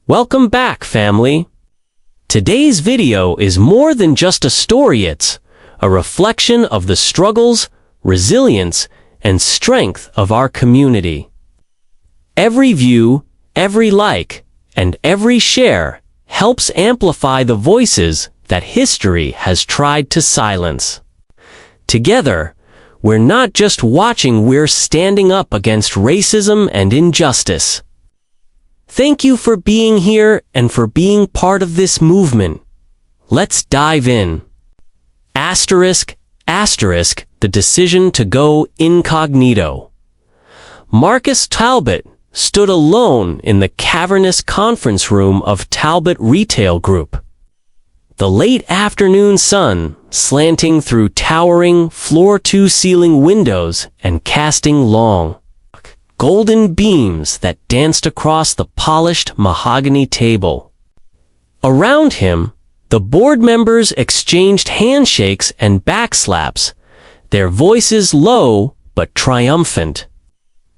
Welcome back, family. Today's video is more than just a story, it's a reflection of the struggles, resilience, and strength of our community. Every view, every like, and every share helps amplify the voices that history has tried to silence. Together, we're not just watching, we're standing up against racism and injustice. Thank you for being here and for being part of this movement. Let's dive in. Asterisk, the decision to go incognito. Marcus Talbot stood alone in the cavernous conference room of Talbot Retail Group. The late afternoon sun slanting through towering floor-to-ceiling windows and casting long, golden beams that danced across the polished mahogany table. Around him, the board members exchanged handshakes and backslaps, their voices low but triumphant.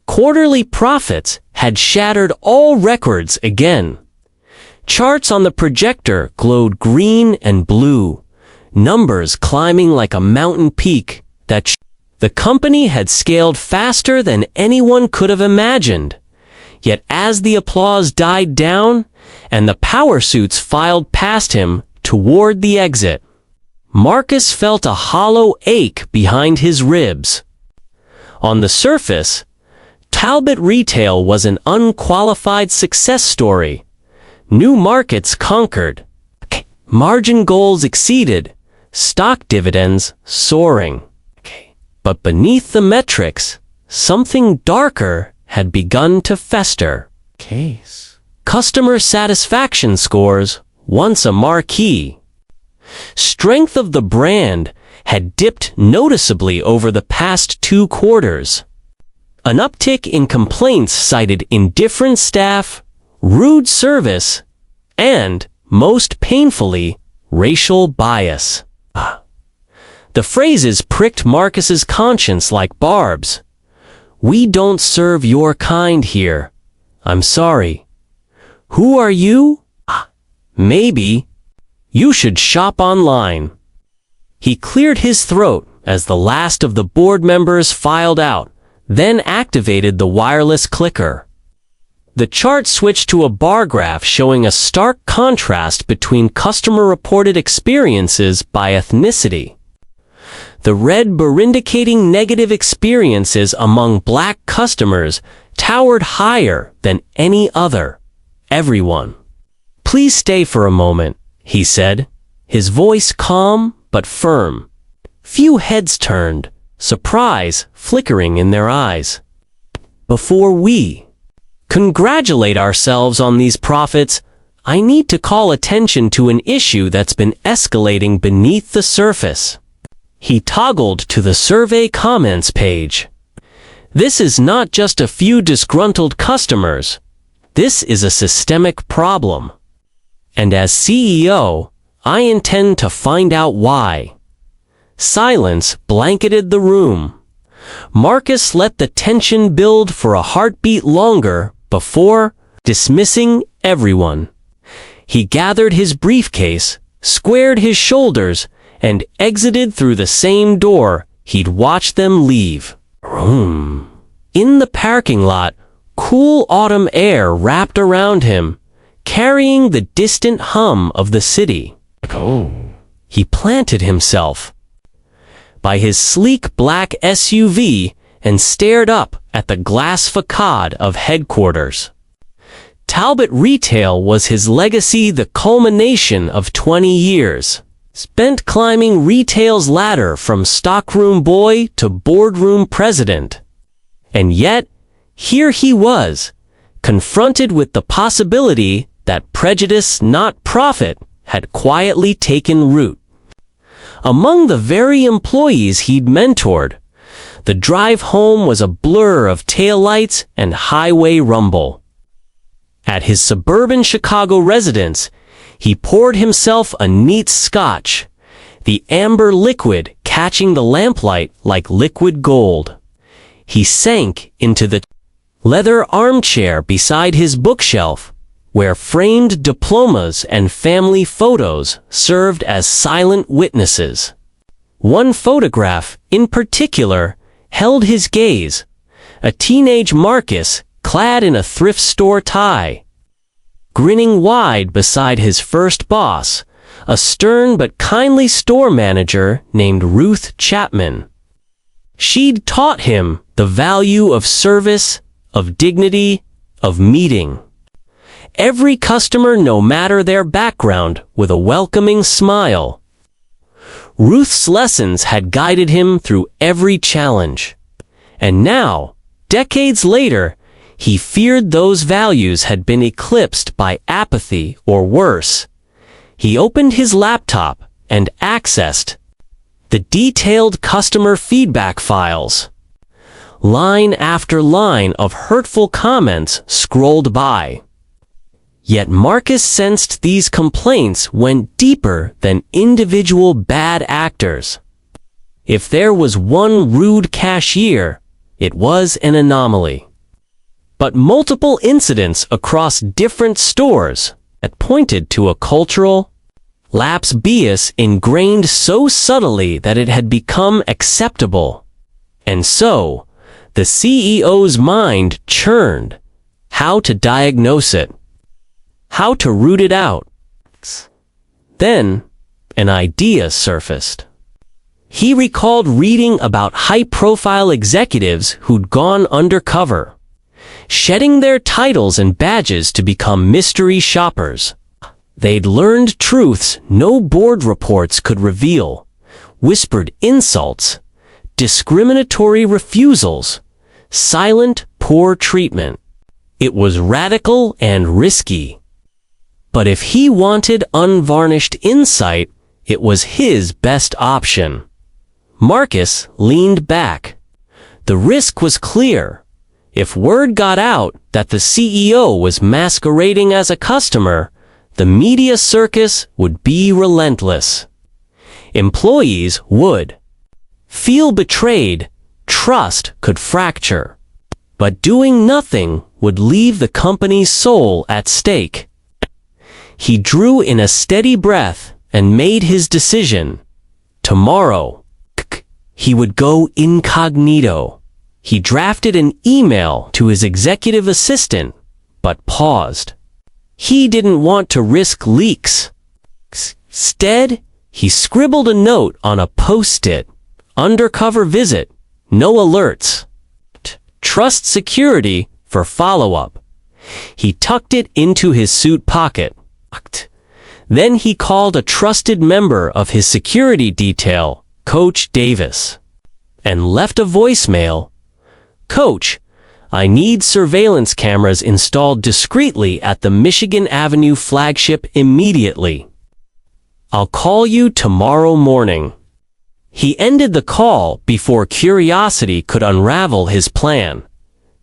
Quarterly profits had shattered all records again. Charts on the projector glowed green and blue, numbers climbing like a mountain peak that the company had scaled faster than anyone could have imagined. Yet as the applause died down and the power suits filed past him toward the exit, Marcus felt a hollow ache behind his ribs. On the surface, Talbot Retail was an unqualified success story. New markets conquered, margin goals exceeded, stock dividends soaring. But beneath the metrics, something darker had begun to fester. Customer satisfaction scores, once a marquee. Strength of the brand had dipped noticeably over the past 2 quarters. An uptick in complaints cited indifferent staff, rude service, and, most painfully, racial bias. The phrases pricked Marcus's conscience like barbs. "We don't serve your kind here. I'm sorry. Who are you? Maybe. You should shop online." He cleared his throat as the last of the board members filed out, then activated the wireless clicker. The chart switched to a bar graph showing a stark contrast between customer-reported experiences by ethnicity. The red bar indicating negative experiences among black customers towered higher than any other. Everyone. "Please stay for a moment," he said, his voice calm but firm. Few heads turned, surprise flickering in their eyes. "Before we congratulate ourselves on these profits, I need to call attention to an issue that's been escalating beneath the surface." He toggled to the survey comments page. "This is not just a few disgruntled customers. This is a systemic problem. And as CEO, I intend to find out why." Silence blanketed the room. Marcus let the tension build for a heartbeat longer before dismissing everyone. He gathered his briefcase, squared his shoulders, and exited through the same door he'd watched them leave. In the parking lot, cool autumn air wrapped around him, carrying the distant hum of the city. He planted himself by his sleek black SUV and stared up at the glass facade of headquarters. Talbot Retail was his legacy, the culmination of 20 years. Spent climbing retail's ladder from stockroom boy to boardroom president. And yet, here he was, confronted with the possibility that prejudice, not profit, had quietly taken root. Among the very employees he'd mentored, the drive home was a blur of taillights and highway rumble. At his suburban Chicago residence, he poured himself a neat scotch, the amber liquid catching the lamplight like liquid gold. He sank into the leather armchair beside his bookshelf, where framed diplomas and family photos served as silent witnesses. One photograph, in particular, held his gaze, a teenage Marcus clad in a thrift store tie, grinning wide beside his first boss, a stern but kindly store manager named Ruth Chapman. She'd taught him the value of service, of dignity, of meeting every customer, no matter their background, with a welcoming smile. Ruth's lessons had guided him through every challenge. And now, decades later, he feared those values had been eclipsed by apathy or worse. He opened his laptop and accessed the detailed customer feedback files. Line after line of hurtful comments scrolled by. Yet Marcus sensed these complaints went deeper than individual bad actors. If there was one rude cashier, it was an anomaly. But multiple incidents across different stores that pointed to a cultural lapse bias ingrained so subtly that it had become acceptable. And so, the CEO's mind churned. How to diagnose it? How to root it out? Then, an idea surfaced. He recalled reading about high-profile executives who'd gone undercover, shedding their titles and badges to become mystery shoppers. They'd learned truths no board reports could reveal, whispered insults, discriminatory refusals, silent, poor treatment. It was radical and risky. But if he wanted unvarnished insight, it was his best option. Marcus leaned back. The risk was clear. If word got out that the CEO was masquerading as a customer, the media circus would be relentless. Employees would feel betrayed, trust could fracture. But doing nothing would leave the company's soul at stake. He drew in a steady breath and made his decision. Tomorrow, he would go incognito. He drafted an email to his executive assistant, but paused. He didn't want to risk leaks. Instead, he scribbled a note on a post-it. Undercover visit, no alerts. Trust security for follow-up. He tucked it into his suit pocket. Then he called a trusted member of his security detail, Coach Davis, and left a voicemail. Coach, I need surveillance cameras installed discreetly at the Michigan Avenue flagship immediately. I'll call you tomorrow morning. He ended the call before curiosity could unravel his plan.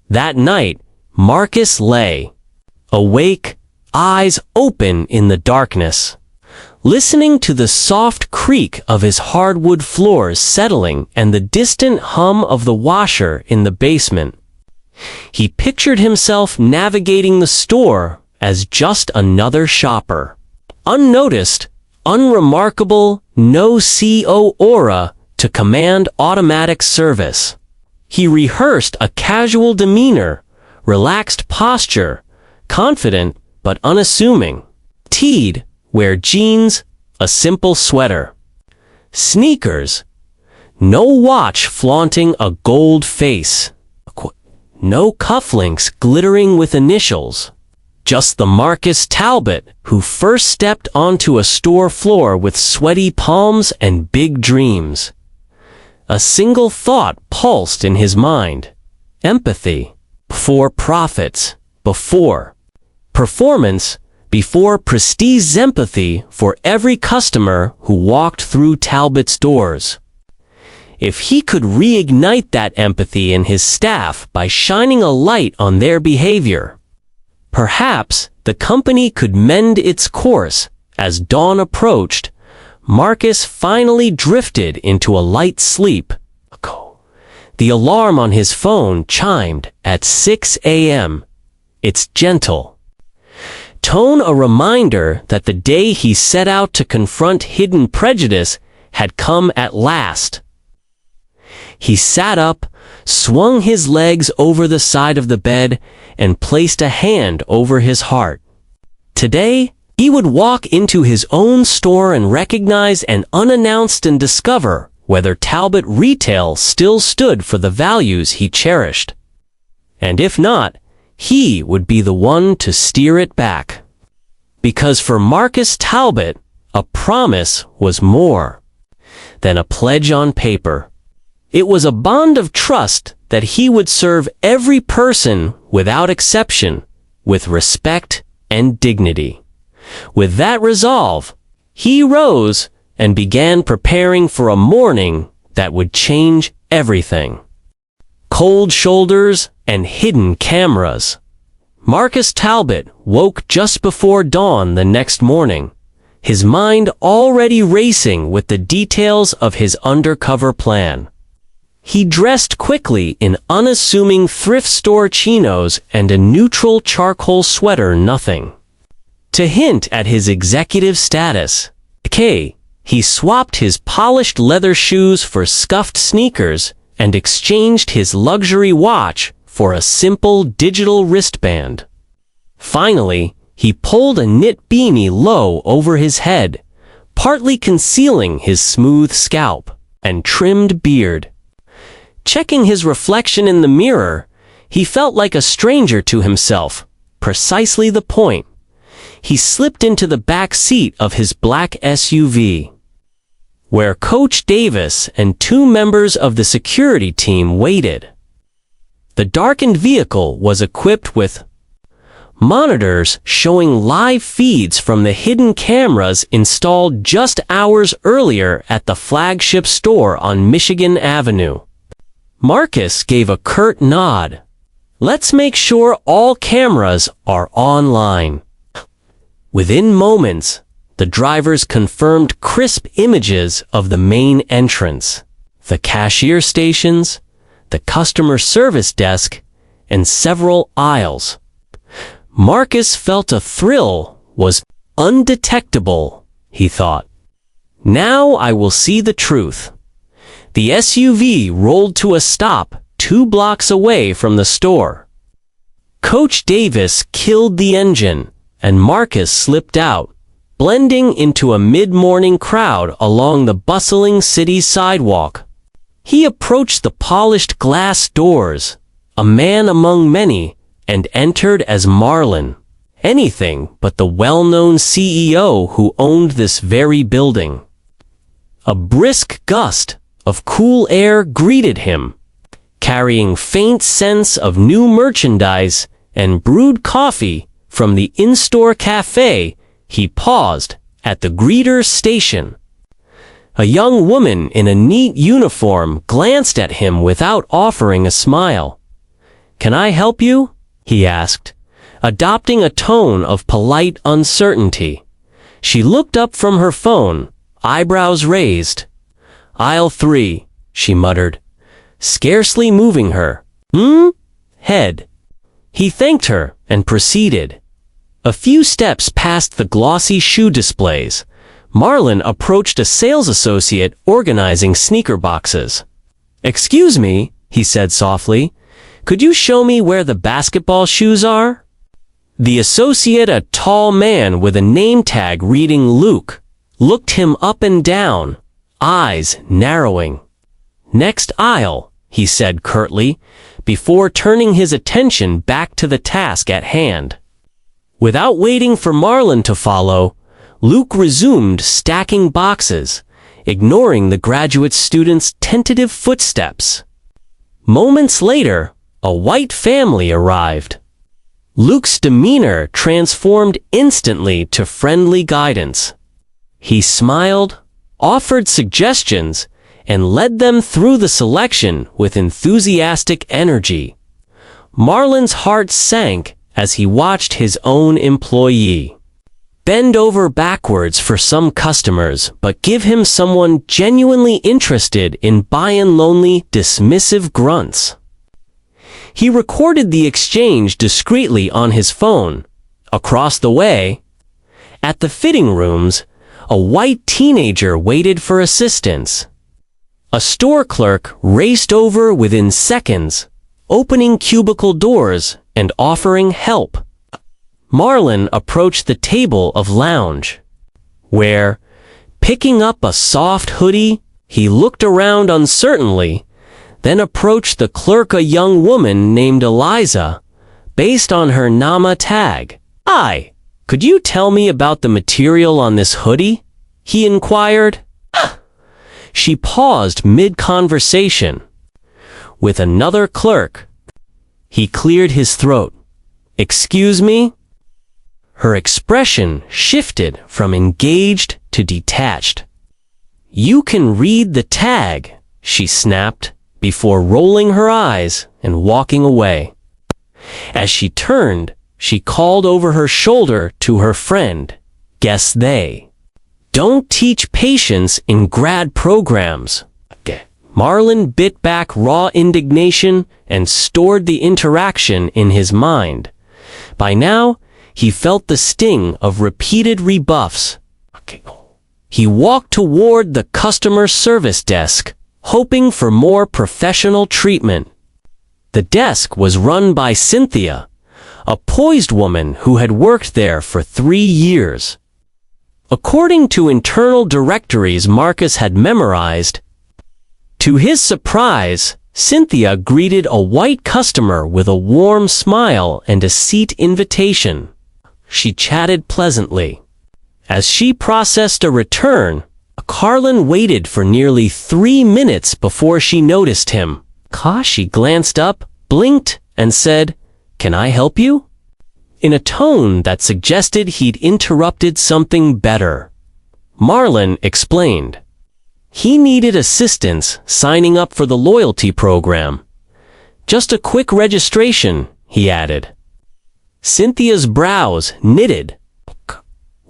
That night, Marcus lay awake, eyes open in the darkness, listening to the soft creak of his hardwood floors settling and the distant hum of the washer in the basement. He pictured himself navigating the store as just another shopper. Unnoticed, unremarkable, no CO aura to command automatic service. He rehearsed a casual demeanor, relaxed posture, confident but unassuming. He'd wear jeans, a simple sweater, sneakers, no watch flaunting a gold face, no cufflinks glittering with initials. Just the Marcus Talbot who first stepped onto a store floor with sweaty palms and big dreams. A single thought pulsed in his mind. Empathy before profits, before performance, before prestige. Empathy for every customer who walked through Talbot's doors. If he could reignite that empathy in his staff by shining a light on their behavior, perhaps the company could mend its course. As dawn approached, Marcus finally drifted into a light sleep. The alarm on his phone chimed at 6 a.m. It's gentle, tone a reminder that the day he set out to confront hidden prejudice had come at last. He sat up, swung his legs over the side of the bed, and placed a hand over his heart. Today, he would walk into his own store and recognize an unannounced and discover whether Talbot Retail still stood for the values he cherished. And if not, he would be the one to steer it back. Because for Marcus Talbot, a promise was more than a pledge on paper. It was a bond of trust that he would serve every person without exception, with respect and dignity. With that resolve, he rose and began preparing for a morning that would change everything. Cold shoulders and hidden cameras. Marcus Talbot woke just before dawn the next morning, his mind already racing with the details of his undercover plan. He dressed quickly in unassuming thrift store chinos and a neutral charcoal sweater, nothing to hint at his executive status. He swapped his polished leather shoes for scuffed sneakers and exchanged his luxury watch for a simple digital wristband. Finally, he pulled a knit beanie low over his head, partly concealing his smooth scalp and trimmed beard. Checking his reflection in the mirror, he felt like a stranger to himself, precisely the point. He slipped into the back seat of his black SUV, where Coach Davis and two members of the security team waited. The darkened vehicle was equipped with monitors showing live feeds from the hidden cameras installed just hours earlier at the flagship store on Michigan Avenue. Marcus gave a curt nod. "Let's make sure all cameras are online." Within moments, the drivers confirmed crisp images of the main entrance, the cashier stations, the customer service desk, and several aisles. Marcus felt a thrill was undetectable, he thought. Now I will see the truth. The SUV rolled to a stop 2 blocks away from the store. Coach Davis killed the engine, and Marcus slipped out, blending into a mid-morning crowd along the bustling city sidewalk. He approached the polished glass doors, a man among many, and entered as Marlin, anything but the well-known CEO who owned this very building. A brisk gust of cool air greeted him, carrying faint scents of new merchandise and brewed coffee from the in-store cafe. He paused at the greeter's station. A young woman in a neat uniform glanced at him without offering a smile. "Can I help you?" he asked, adopting a tone of polite uncertainty. She looked up from her phone, eyebrows raised. "Aisle 3, she muttered, scarcely moving her head. He thanked her and proceeded. A few steps past the glossy shoe displays, Marlin approached a sales associate organizing sneaker boxes. "Excuse me," he said softly, "could you show me where the basketball shoes are?" The associate, a tall man with a name tag reading Luke, looked him up and down, eyes narrowing. "Next aisle," he said curtly, before turning his attention back to the task at hand. Without waiting for Marlin to follow, Luke resumed stacking boxes, ignoring the graduate student's tentative footsteps. Moments later, a white family arrived. Luke's demeanor transformed instantly to friendly guidance. He smiled, offered suggestions, and led them through the selection with enthusiastic energy. Marlin's heart sank as he watched his own employee bend over backwards for some customers but give him someone genuinely interested in buying lonely, dismissive grunts. He recorded the exchange discreetly on his phone, Across the way, at the fitting rooms, a white teenager waited for assistance. A store clerk raced over within seconds, opening cubicle doors and offering help. Marlon approached the table of lounge, where, picking up a soft hoodie, he looked around uncertainly, then approached the clerk, a young woman named Eliza, based on her NAMA tag. "Hi, could you tell me about the material on this hoodie?" he inquired. She paused mid-conversation. With another clerk, he cleared his throat. "Excuse me?" Her expression shifted from engaged to detached. "You can read the tag," she snapped, before rolling her eyes and walking away. As she turned, she called over her shoulder to her friend. "Guess they don't teach patience in grad programs." Marlon bit back raw indignation and stored the interaction in his mind. By now, he felt the sting of repeated rebuffs. He walked toward the customer service desk, hoping for more professional treatment. The desk was run by Cynthia, a poised woman who had worked there for 3 years. According to internal directories Marcus had memorized, to his surprise, Cynthia greeted a white customer with a warm smile and a seat invitation. She chatted pleasantly. As she processed a return, Carlin waited for nearly 3 minutes before she noticed him. She glanced up, blinked, and said, "Can I help you?" in a tone that suggested he'd interrupted something better. Marlon explained. He needed assistance signing up for the loyalty program. "Just a quick registration," he added. Cynthia's brows knitted.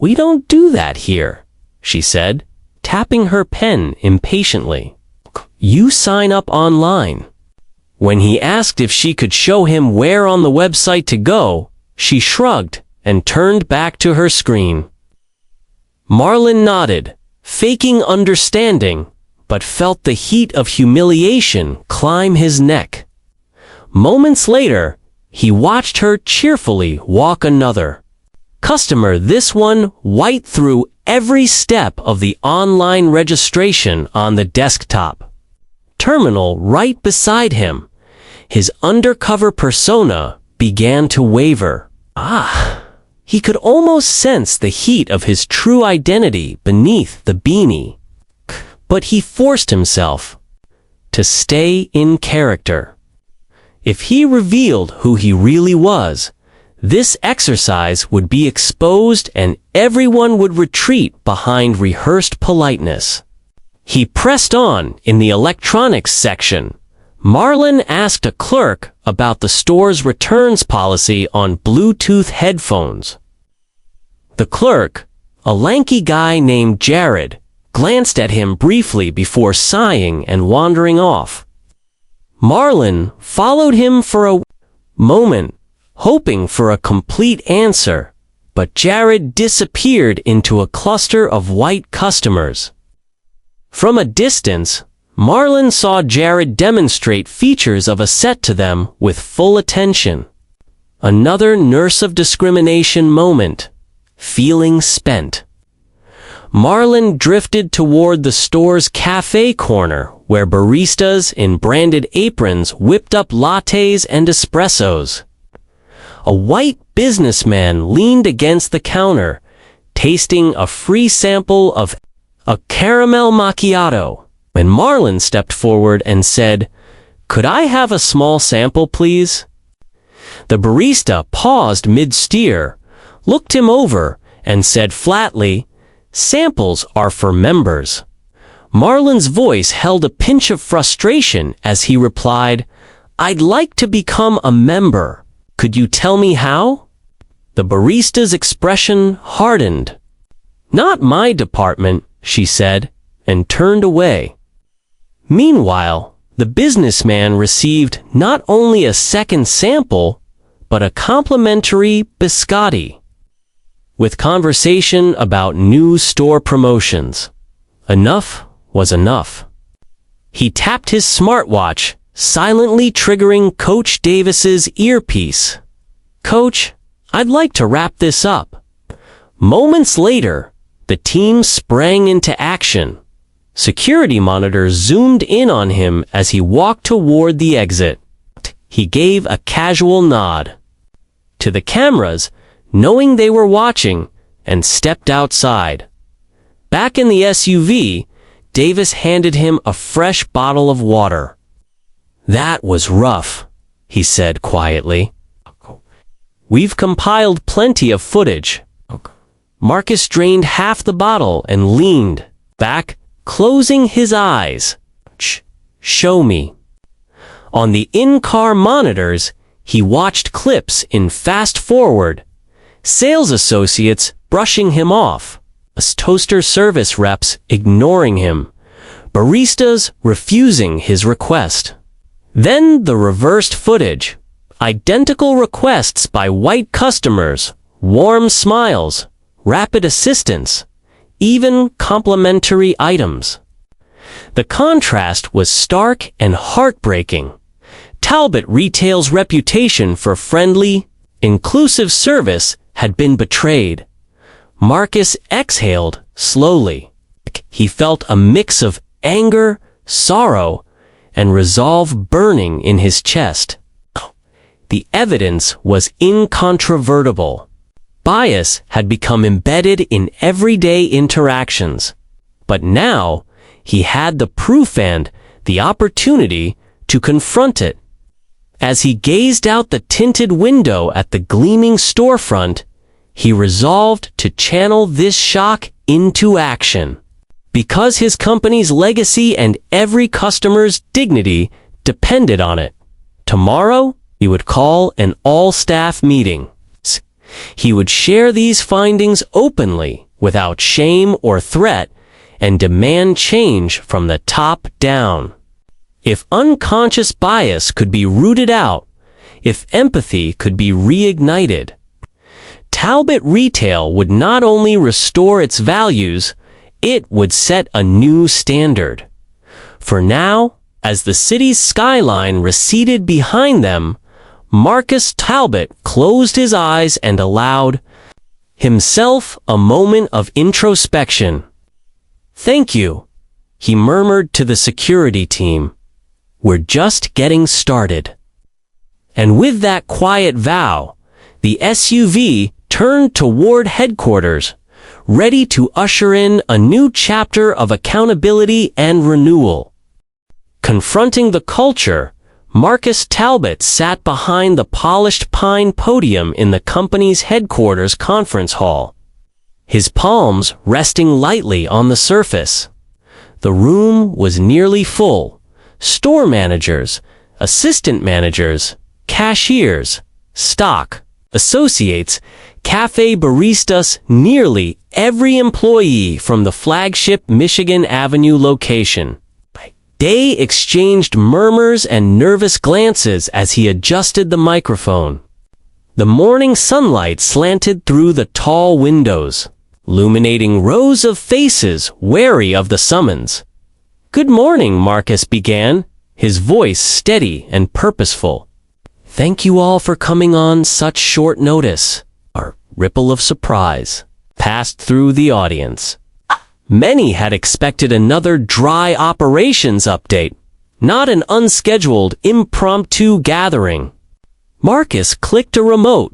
"We don't do that here," she said, tapping her pen impatiently. "You sign up online." When he asked if she could show him where on the website to go, she shrugged and turned back to her screen. Marlon nodded, faking understanding, but felt the heat of humiliation climb his neck. Moments later, he watched her cheerfully walk another customer, this one white through every step of the online registration on the desktop terminal right beside him. His undercover persona began to waver. He could almost sense the heat of his true identity beneath the beanie. But he forced himself to stay in character. If he revealed who he really was, this exercise would be exposed and everyone would retreat behind rehearsed politeness. He pressed on in the electronics section. Marlon asked a clerk about the store's returns policy on Bluetooth headphones. The clerk, a lanky guy named Jared, glanced at him briefly before sighing and wandering off. Marlon followed him for a moment, hoping for a complete answer, but Jared disappeared into a cluster of white customers. From a distance, Marlon saw Jared demonstrate features of a set to them with full attention. Another nurse of discrimination moment, feeling spent. Marlon drifted toward the store's cafe corner, where baristas in branded aprons whipped up lattes and espressos. A white businessman leaned against the counter, tasting a free sample of a caramel macchiato. When Marlon stepped forward and said, "Could I have a small sample, please?" The barista paused mid-steer, looked him over, and said flatly, "Samples are for members." Marlon's voice held a pinch of frustration as he replied, "I'd like to become a member. Could you tell me how?" The barista's expression hardened. "Not my department," she said, and turned away. Meanwhile, the businessman received not only a second sample, but a complimentary biscotti. with conversation about new store promotions. Enough was enough. He tapped his smartwatch, silently triggering Coach Davis's earpiece. "Coach, I'd like to wrap this up." Moments later, the team sprang into action. Security monitors zoomed in on him as he walked toward the exit. He gave a casual nod to the cameras, knowing they were watching, and stepped outside. Back in the SUV, Davis handed him a fresh bottle of water. "That was rough," he said quietly. "We've compiled plenty of footage." Marcus drained half the bottle and leaned back, closing his eyes. Show me." On the in-car monitors, he watched clips in fast forward. Sales associates brushing him off, toaster service reps ignoring him, baristas refusing his request. Then the reversed footage. Identical requests by white customers, warm smiles, rapid assistance, even complimentary items. The contrast was stark and heartbreaking. Talbot Retail's reputation for friendly, inclusive service had been betrayed. Marcus exhaled slowly. He felt a mix of anger, sorrow, and resolve burning in his chest. The evidence was incontrovertible. Bias had become embedded in everyday interactions. But now, he had the proof and the opportunity to confront it. As he gazed out the tinted window at the gleaming storefront, he resolved to channel this shock into action. Because his company's legacy and every customer's dignity depended on it. Tomorrow, he would call an all-staff meeting. He would share these findings openly, without shame or threat, and demand change from the top down. If unconscious bias could be rooted out, if empathy could be reignited, Talbot Retail would not only restore its values, it would set a new standard. For now, as the city's skyline receded behind them, Marcus Talbot closed his eyes and allowed himself a moment of introspection. "Thank you," he murmured to the security team. "We're just getting started." And with that quiet vow, the SUV turned toward headquarters, ready to usher in a new chapter of accountability and renewal. Confronting the culture, Marcus Talbot sat behind the polished pine podium in the company's headquarters conference hall, his palms resting lightly on the surface. The room was nearly full. Store managers, assistant managers, cashiers, stock, associates, cafe baristas, nearly every employee from the flagship Michigan Avenue location. Day exchanged murmurs and nervous glances as he adjusted the microphone. The morning sunlight slanted through the tall windows, illuminating rows of faces wary of the summons. "Good morning," Marcus began, his voice steady and purposeful. "Thank you all for coming on such short notice." A ripple of surprise passed through the audience. Many had expected another dry operations update, not an unscheduled impromptu gathering. Marcus clicked a remote,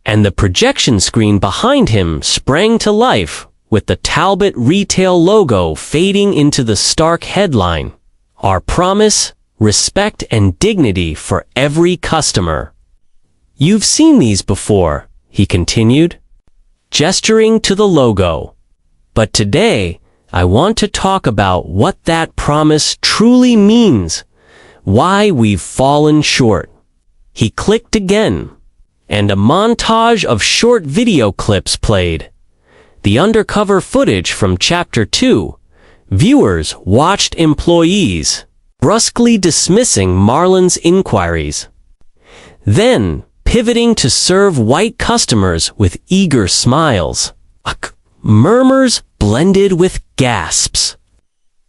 and the projection screen behind him sprang to life, with the Talbot Retail logo fading into the stark headline, "Our promise, respect and dignity for every customer." "You've seen these before," he continued, gesturing to the logo. "But today, I want to talk about what that promise truly means, why we've fallen short." He clicked again, and a montage of short video clips played. The undercover footage from Chapter 2. Viewers watched employees brusquely dismissing Marlon's inquiries. Then, pivoting to serve white customers with eager smiles. Murmurs blended with gasps.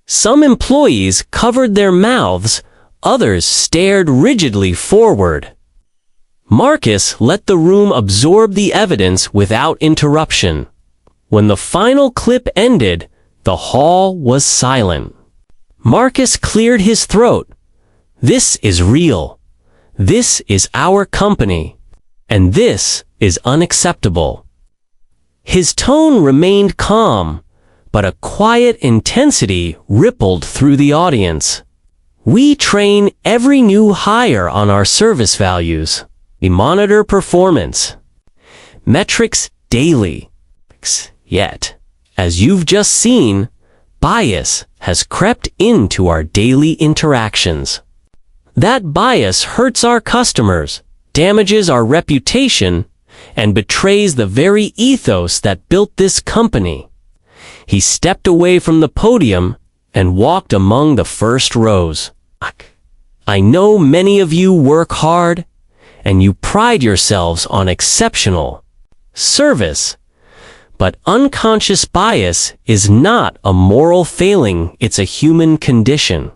Some employees covered their mouths, others stared rigidly forward. Marcus let the room absorb the evidence without interruption. When the final clip ended, the hall was silent. Marcus cleared his throat. This is real. This is our company. And this is unacceptable. His tone remained calm, but a quiet intensity rippled through the audience. We train every new hire on our service values. We monitor performance metrics daily. Yet, as you've just seen, bias has crept into our daily interactions. That bias hurts our customers, damages our reputation, and betrays the very ethos that built this company. He stepped away from the podium and walked among the first rows. I know many of you work hard, and you pride yourselves on exceptional service, but unconscious bias is not a moral failing, it's a human condition.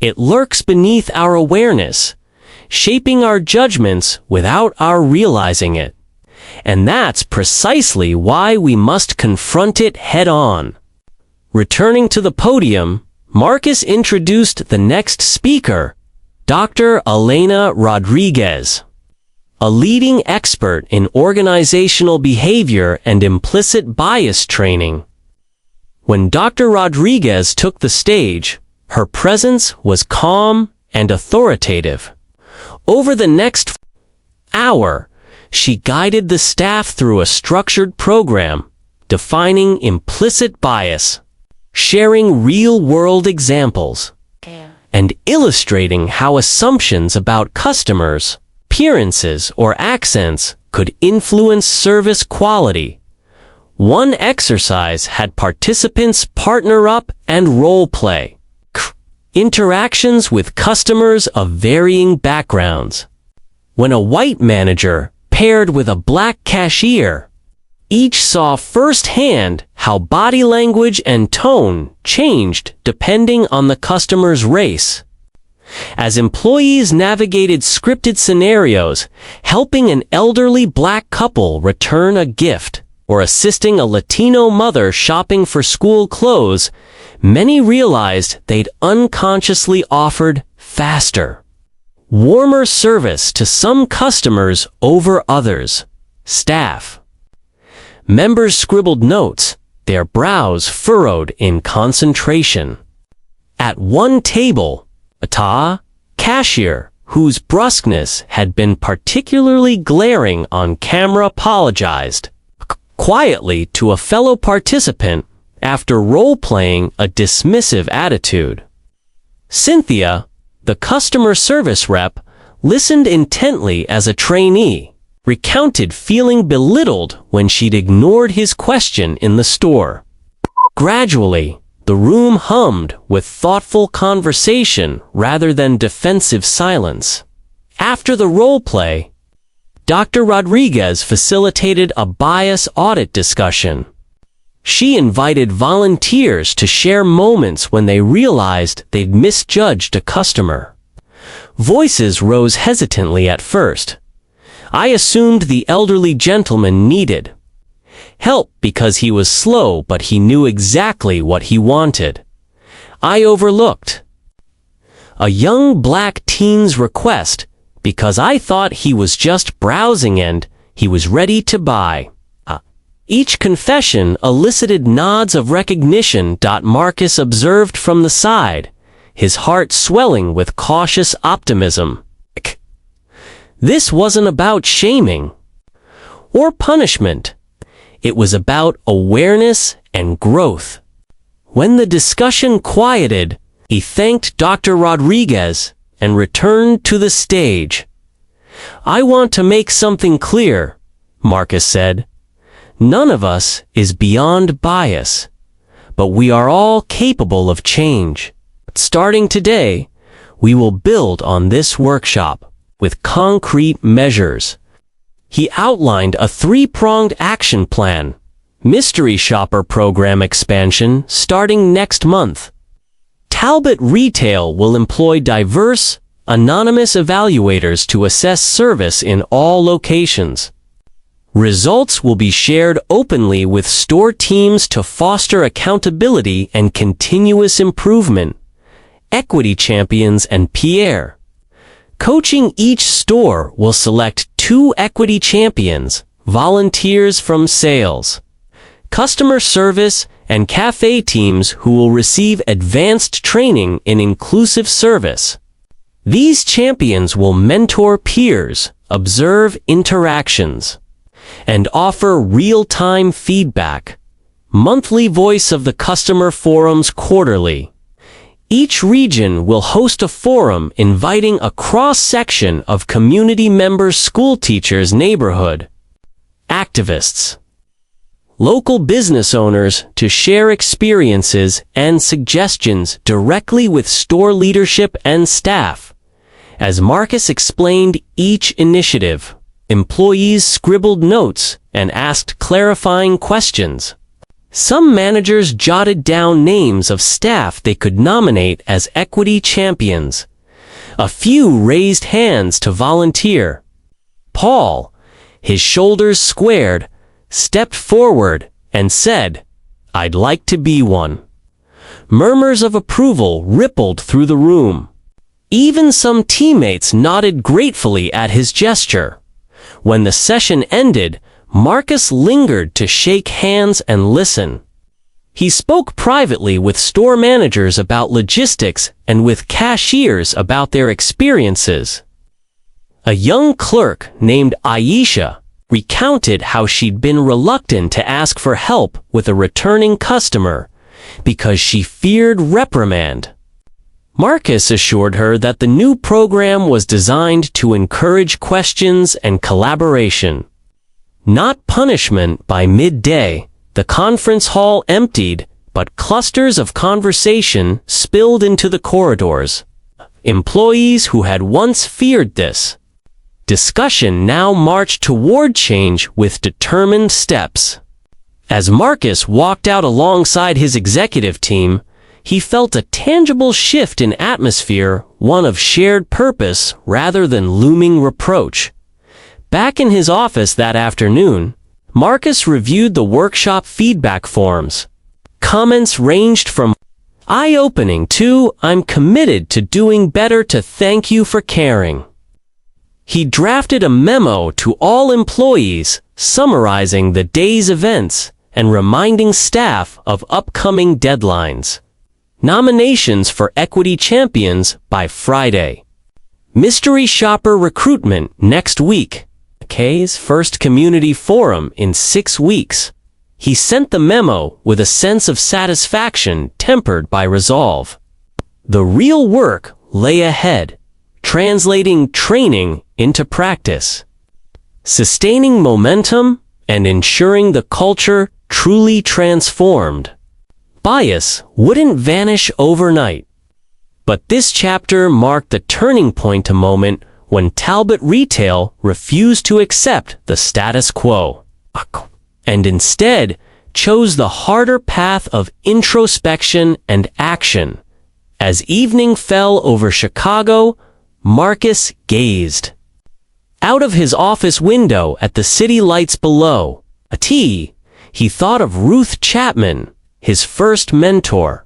It lurks beneath our awareness, shaping our judgments without our realizing it. And that's precisely why we must confront it head-on. Returning to the podium, Marcus introduced the next speaker, Dr. Elena Rodriguez, a leading expert in organizational behavior and implicit bias training. When Dr. Rodriguez took the stage, her presence was calm and authoritative. Over the next hour, she guided the staff through a structured program, defining implicit bias, sharing real-world examples, and illustrating how assumptions about customers, appearances, or accents could influence service quality. One exercise had participants partner up and role-play interactions with customers of varying backgrounds. When a white manager paired with a black cashier, each saw firsthand how body language and tone changed depending on the customer's race. As employees navigated scripted scenarios, helping an elderly black couple return a gift, or assisting a Latino mother shopping for school clothes, many realized they'd unconsciously offered faster, warmer service to some customers over others. Staff members scribbled notes, their brows furrowed in concentration. At one table, a cashier, whose brusqueness had been particularly glaring on camera, apologized quietly to a fellow participant after role-playing a dismissive attitude. Cynthia, the customer service rep, listened intently as a trainee recounted feeling belittled when she'd ignored his question in the store. Gradually, the room hummed with thoughtful conversation rather than defensive silence. After the role-play, Dr. Rodriguez facilitated a bias audit discussion. She invited volunteers to share moments when they realized they'd misjudged a customer. Voices rose hesitantly at first. I assumed the elderly gentleman needed help because he was slow, but he knew exactly what he wanted. I overlooked a young black teen's request because I thought he was just browsing and he was ready to buy. Each confession elicited nods of recognition. Marcus observed from the side, his heart swelling with cautious optimism. This wasn't about shaming or punishment. It was about awareness and growth. When the discussion quieted, he thanked Dr. Rodriguez and returned to the stage. I want to make something clear, Marcus said. None of us is beyond bias, but we are all capable of change. Starting today, we will build on this workshop. with concrete measures. He outlined a three-pronged action plan: mystery shopper program expansion starting next month. Talbot Retail will employ diverse, anonymous evaluators to assess service in all locations. Results will be shared openly with store teams to foster accountability and continuous improvement. Equity champions and Pierre. Coaching each store will select 2 equity champions, volunteers from sales, customer service, and cafe teams who will receive advanced training in inclusive service. These champions will mentor peers, observe interactions, and offer real-time feedback. Monthly voice of the customer forums quarterly. Each region will host a forum inviting a cross-section of community members, school teachers, neighborhood activists, local business owners to share experiences and suggestions directly with store leadership and staff. As Marcus explained each initiative, employees scribbled notes and asked clarifying questions. Some managers jotted down names of staff they could nominate as equity champions. A few raised hands to volunteer. Paul, his shoulders squared, stepped forward and said, "I'd like to be one." Murmurs of approval rippled through the room. Even some teammates nodded gratefully at his gesture. When the session ended, Marcus lingered to shake hands and listen. He spoke privately with store managers about logistics and with cashiers about their experiences. A young clerk named Aisha recounted how she'd been reluctant to ask for help with a returning customer because she feared reprimand. Marcus assured her that the new program was designed to encourage questions and collaboration, not punishment. By midday, the conference hall emptied, but clusters of conversation spilled into the corridors. Employees who had once feared this discussion now marched toward change with determined steps. As Marcus walked out alongside his executive team, he felt a tangible shift in atmosphere, one of shared purpose rather than looming reproach. Back in his office that afternoon, Marcus reviewed the workshop feedback forms. Comments ranged from eye-opening to "I'm committed to doing better" to "thank you for caring." He drafted a memo to all employees, summarizing the day's events and reminding staff of upcoming deadlines. Nominations for equity champions by Friday. Mystery shopper recruitment next week. Kay's first community forum in 6 weeks. He sent the memo with a sense of satisfaction tempered by resolve. The real work lay ahead, translating training into practice, sustaining momentum, and ensuring the culture truly transformed. Bias wouldn't vanish overnight. But this chapter marked the turning point, a moment when Talbot Retail refused to accept the status quo, and instead chose the harder path of introspection and action. As evening fell over Chicago, Marcus gazed out of his office window at the city lights below. He thought of Ruth Chapman, his first mentor,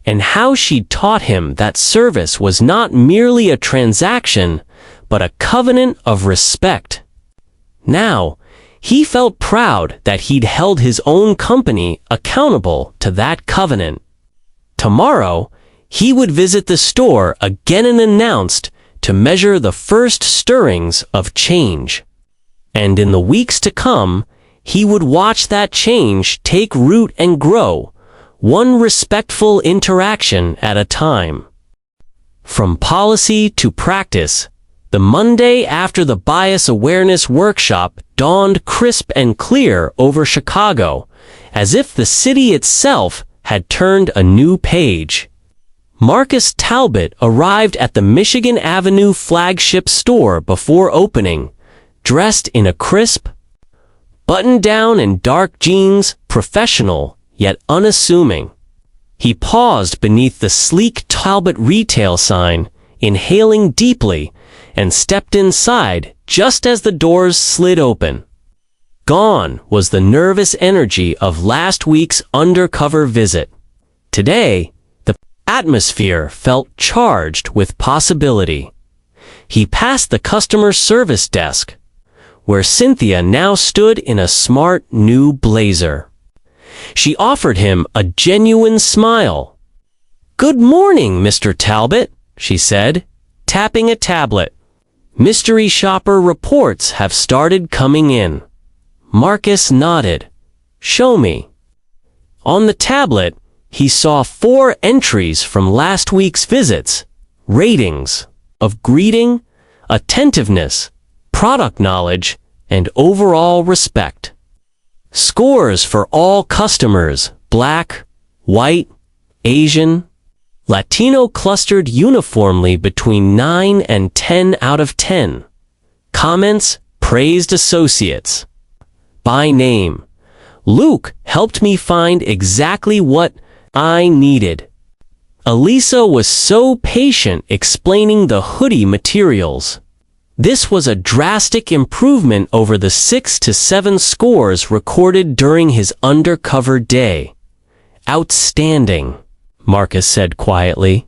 and how she'd taught him that service was not merely a transaction, but a covenant of respect. Now, he felt proud that he'd held his own company accountable to that covenant. Tomorrow, he would visit the store again and announced to measure the first stirrings of change. And in the weeks to come, he would watch that change take root and grow, one respectful interaction at a time. From policy to practice, the Monday after the bias awareness workshop dawned crisp and clear over Chicago, as if the city itself had turned a new page. Marcus Talbot arrived at the Michigan Avenue flagship store before opening, dressed in a crisp, button-down and dark jeans, professional, yet unassuming. He paused beneath the sleek Talbot retail sign, inhaling deeply, and stepped inside just as the doors slid open. Gone was the nervous energy of last week's undercover visit. Today, the atmosphere felt charged with possibility. He passed the customer service desk, where Cynthia now stood in a smart new blazer. She offered him a genuine smile. "Good morning, Mr. Talbot," she said, tapping a tablet. "Mystery shopper reports have started coming in." Marcus nodded. "Show me." On the tablet, he saw 4 entries from last week's visits, ratings of greeting, attentiveness, product knowledge, and overall respect. Scores for all customers, Black, White, Asian, Latino clustered uniformly between 9 and 10 out of 10. Comments praised associates. By name, "Luke helped me find exactly what I needed." Elisa was so patient explaining the hoodie materials. This was a drastic improvement over the 6 to 7 scores recorded during his undercover day. "Outstanding," Marcus said quietly.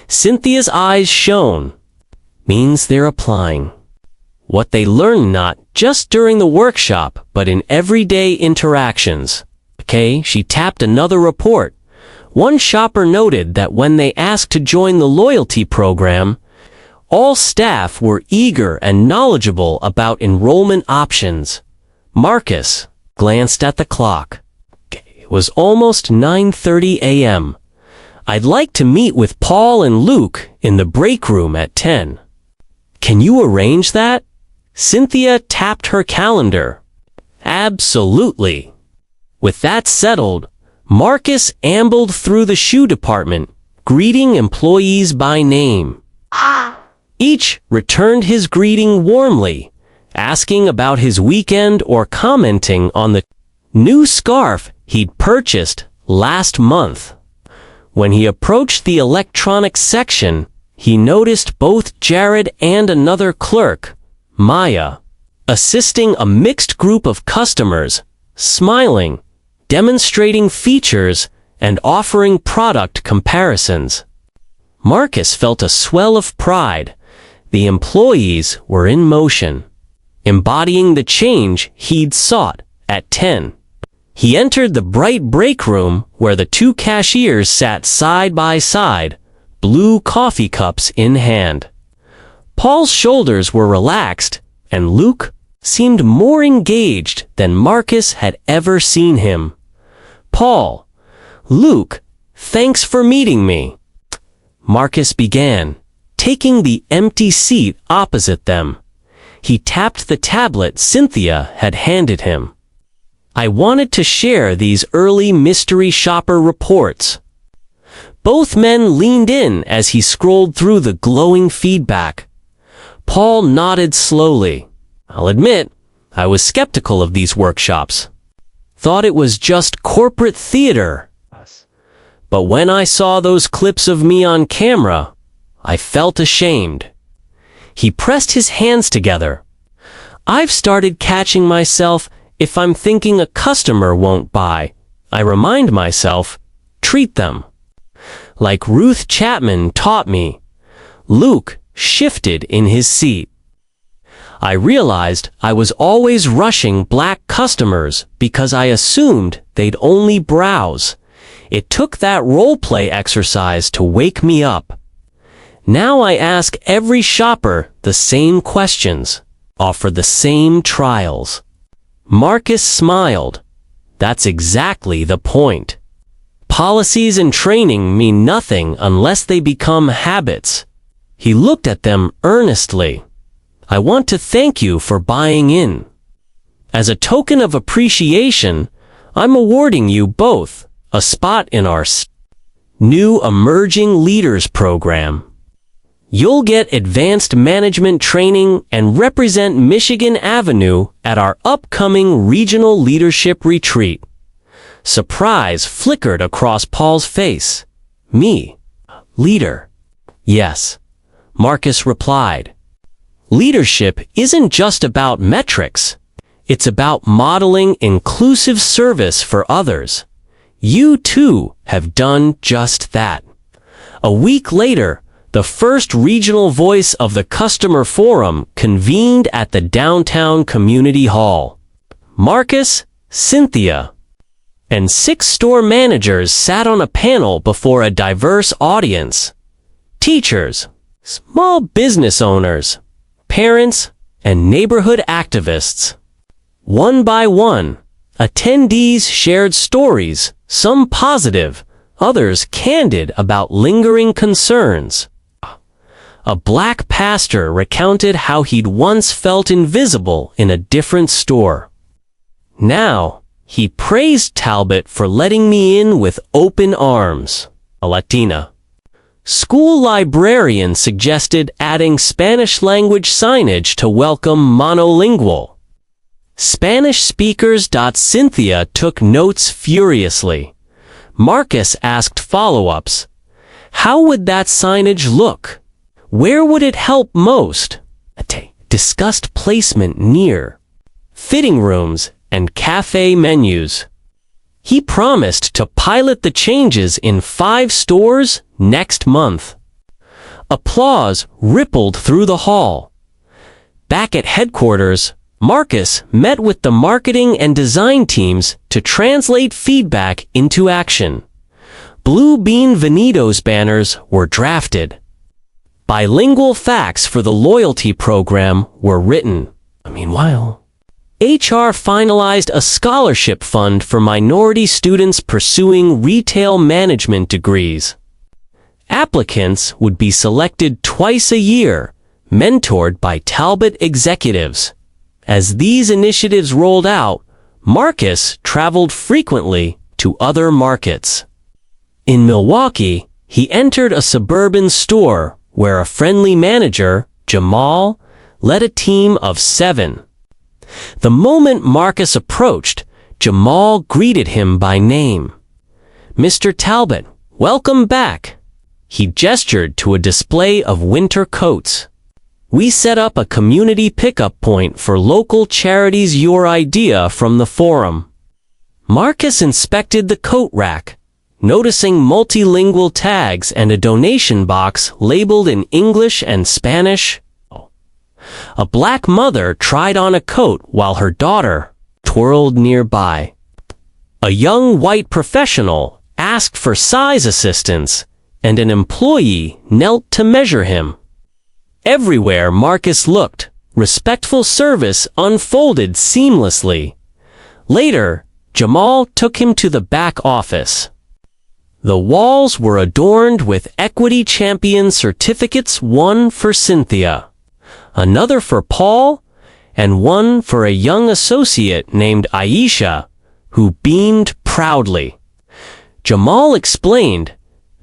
Cynthia's eyes shone. "Means they're applying what they learned not just during the workshop, but in everyday interactions." Okay, she tapped another report. One shopper noted that when they asked to join the loyalty program, all staff were eager and knowledgeable about enrollment options. Marcus glanced at the clock. It was almost 9:30 a.m. "I'd like to meet with Paul and Luke in the break room at 10. Can you arrange that?" Cynthia tapped her calendar. "Absolutely." With that settled, Marcus ambled through the shoe department, greeting employees by name. Each returned his greeting warmly, asking about his weekend or commenting on the new scarf he'd purchased last month. When he approached the electronics section, he noticed both Jared and another clerk, Maya, assisting a mixed group of customers, smiling, demonstrating features, and offering product comparisons. Marcus felt a swell of pride. The employees were in motion, embodying the change he'd sought at 10. He entered the bright break room where the 2 cashiers sat side by side, blue coffee cups in hand. Paul's shoulders were relaxed, and Luke seemed more engaged than Marcus had ever seen him. "Paul, Luke, thanks for meeting me," Marcus began, taking the empty seat opposite them. He tapped the tablet Cynthia had handed him. "I wanted to share these early mystery shopper reports." Both men leaned in as he scrolled through the glowing feedback. Paul nodded slowly. "I'll admit, I was skeptical of these workshops. Thought it was just corporate theater. But when I saw those clips of me on camera, I felt ashamed." He pressed his hands together. "I've started catching myself if I'm thinking a customer won't buy. I remind myself, treat them. Like Ruth Chapman taught me." Luke shifted in his seat. "I realized I was always rushing Black customers because I assumed they'd only browse. It took that role-play exercise to wake me up. Now I ask every shopper the same questions, offer the same trials." Marcus smiled. "That's exactly the point. Policies and training mean nothing unless they become habits." He looked at them earnestly. "I want to thank you for buying in. As a token of appreciation, I'm awarding you both a spot in our New Emerging Leaders Program. You'll get advanced management training and represent Michigan Avenue at our upcoming Regional Leadership Retreat. Surprise flickered across Paul's face. Me. Leader. Yes. Marcus replied. Leadership isn't just about metrics. It's about modeling inclusive service for others. You too have done just that. A week later, the first regional voice of the customer forum convened at the downtown community hall. Marcus, Cynthia, and 6 store managers sat on a panel before a diverse audience. Teachers, small business owners, parents, and neighborhood activists. One by one, attendees shared stories, some positive, others candid about lingering concerns. A black pastor recounted how he'd once felt invisible in a different store. Now, he praised Talbot for letting me in with open arms. A Latina. School librarian suggested adding Spanish language signage to welcome monolingual. Spanish speakers. Cynthia took notes furiously. Marcus asked follow-ups. How would that signage look? Where would it help most? Discussed placement near fitting rooms and cafe menus. He promised to pilot the changes in 5 stores next month. Applause rippled through the hall. Back at headquarters, Marcus met with the marketing and design teams to translate feedback into action. Blue Bean Venitos banners were drafted. Bilingual facts for the loyalty program were written. Meanwhile, HR finalized a scholarship fund for minority students pursuing retail management degrees. Applicants would be selected twice a year, mentored by Talbot executives. As these initiatives rolled out, Marcus traveled frequently to other markets. In Milwaukee, he entered a suburban store where a friendly manager, Jamal, led a team of 7. The moment Marcus approached, Jamal greeted him by name. Mr. Talbot, welcome back. He gestured to a display of winter coats. We set up a community pickup point for local charities. Your idea from the forum. Marcus inspected the coat rack, noticing multilingual tags and a donation box labeled in English and Spanish. A black mother tried on a coat while her daughter twirled nearby. A young white professional asked for size assistance, and an employee knelt to measure him. Everywhere Marcus looked, respectful service unfolded seamlessly. Later, Jamal took him to the back office. The walls were adorned with Equity Champion certificates, one for Cynthia, another for Paul, and one for a young associate named Aisha, who beamed proudly. Jamal explained,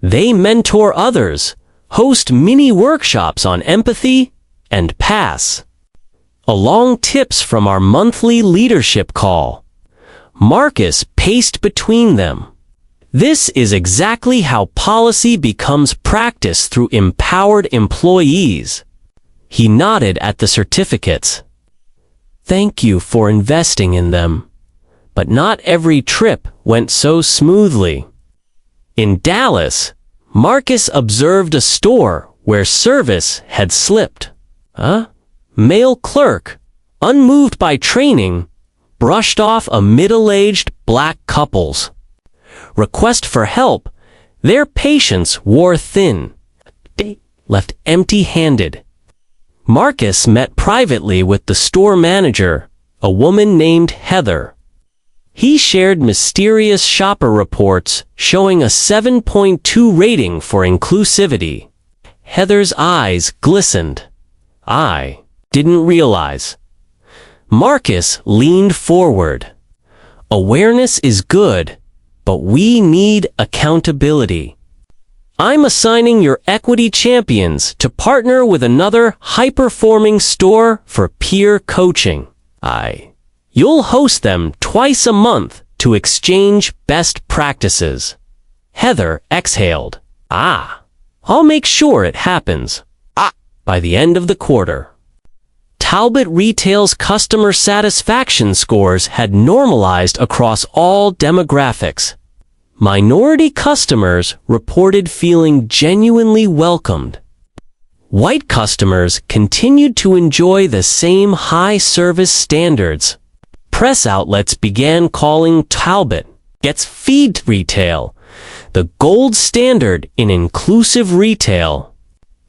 they mentor others, host mini workshops on empathy, and pass along tips from our monthly leadership call. Marcus paced between them. This is exactly how policy becomes practice through empowered employees. He nodded at the certificates. Thank you for investing in them. But not every trip went so smoothly. In Dallas, Marcus observed a store where service had slipped. A male clerk, unmoved by training, brushed off a middle-aged black couple's request for help. Their patience wore thin. They left empty-handed. Marcus met privately with the store manager, a woman named Heather. He shared mysterious shopper reports showing a 7.2 rating for inclusivity. Heather's eyes glistened. I didn't realize. Marcus leaned forward. Awareness is good, but we need accountability. I'm assigning your equity champions to partner with another high-performing store for peer coaching. You'll host them twice a month to exchange best practices. Heather exhaled. I'll make sure it happens. By the end of the quarter. Talbot Retail's customer satisfaction scores had normalized across all demographics. Minority customers reported feeling genuinely welcomed. White customers continued to enjoy the same high service standards. Press outlets began calling Talbot Gets Feed Retail the gold standard in inclusive retail.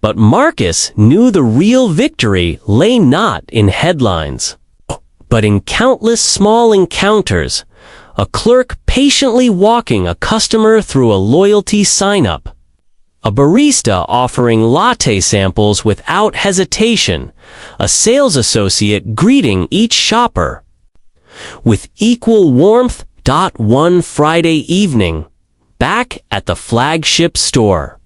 But Marcus knew the real victory lay not in headlines, but in countless small encounters, a clerk patiently walking a customer through a loyalty sign-up, a barista offering latte samples without hesitation, a sales associate greeting each shopper with equal warmth. One Friday evening, back at the flagship store,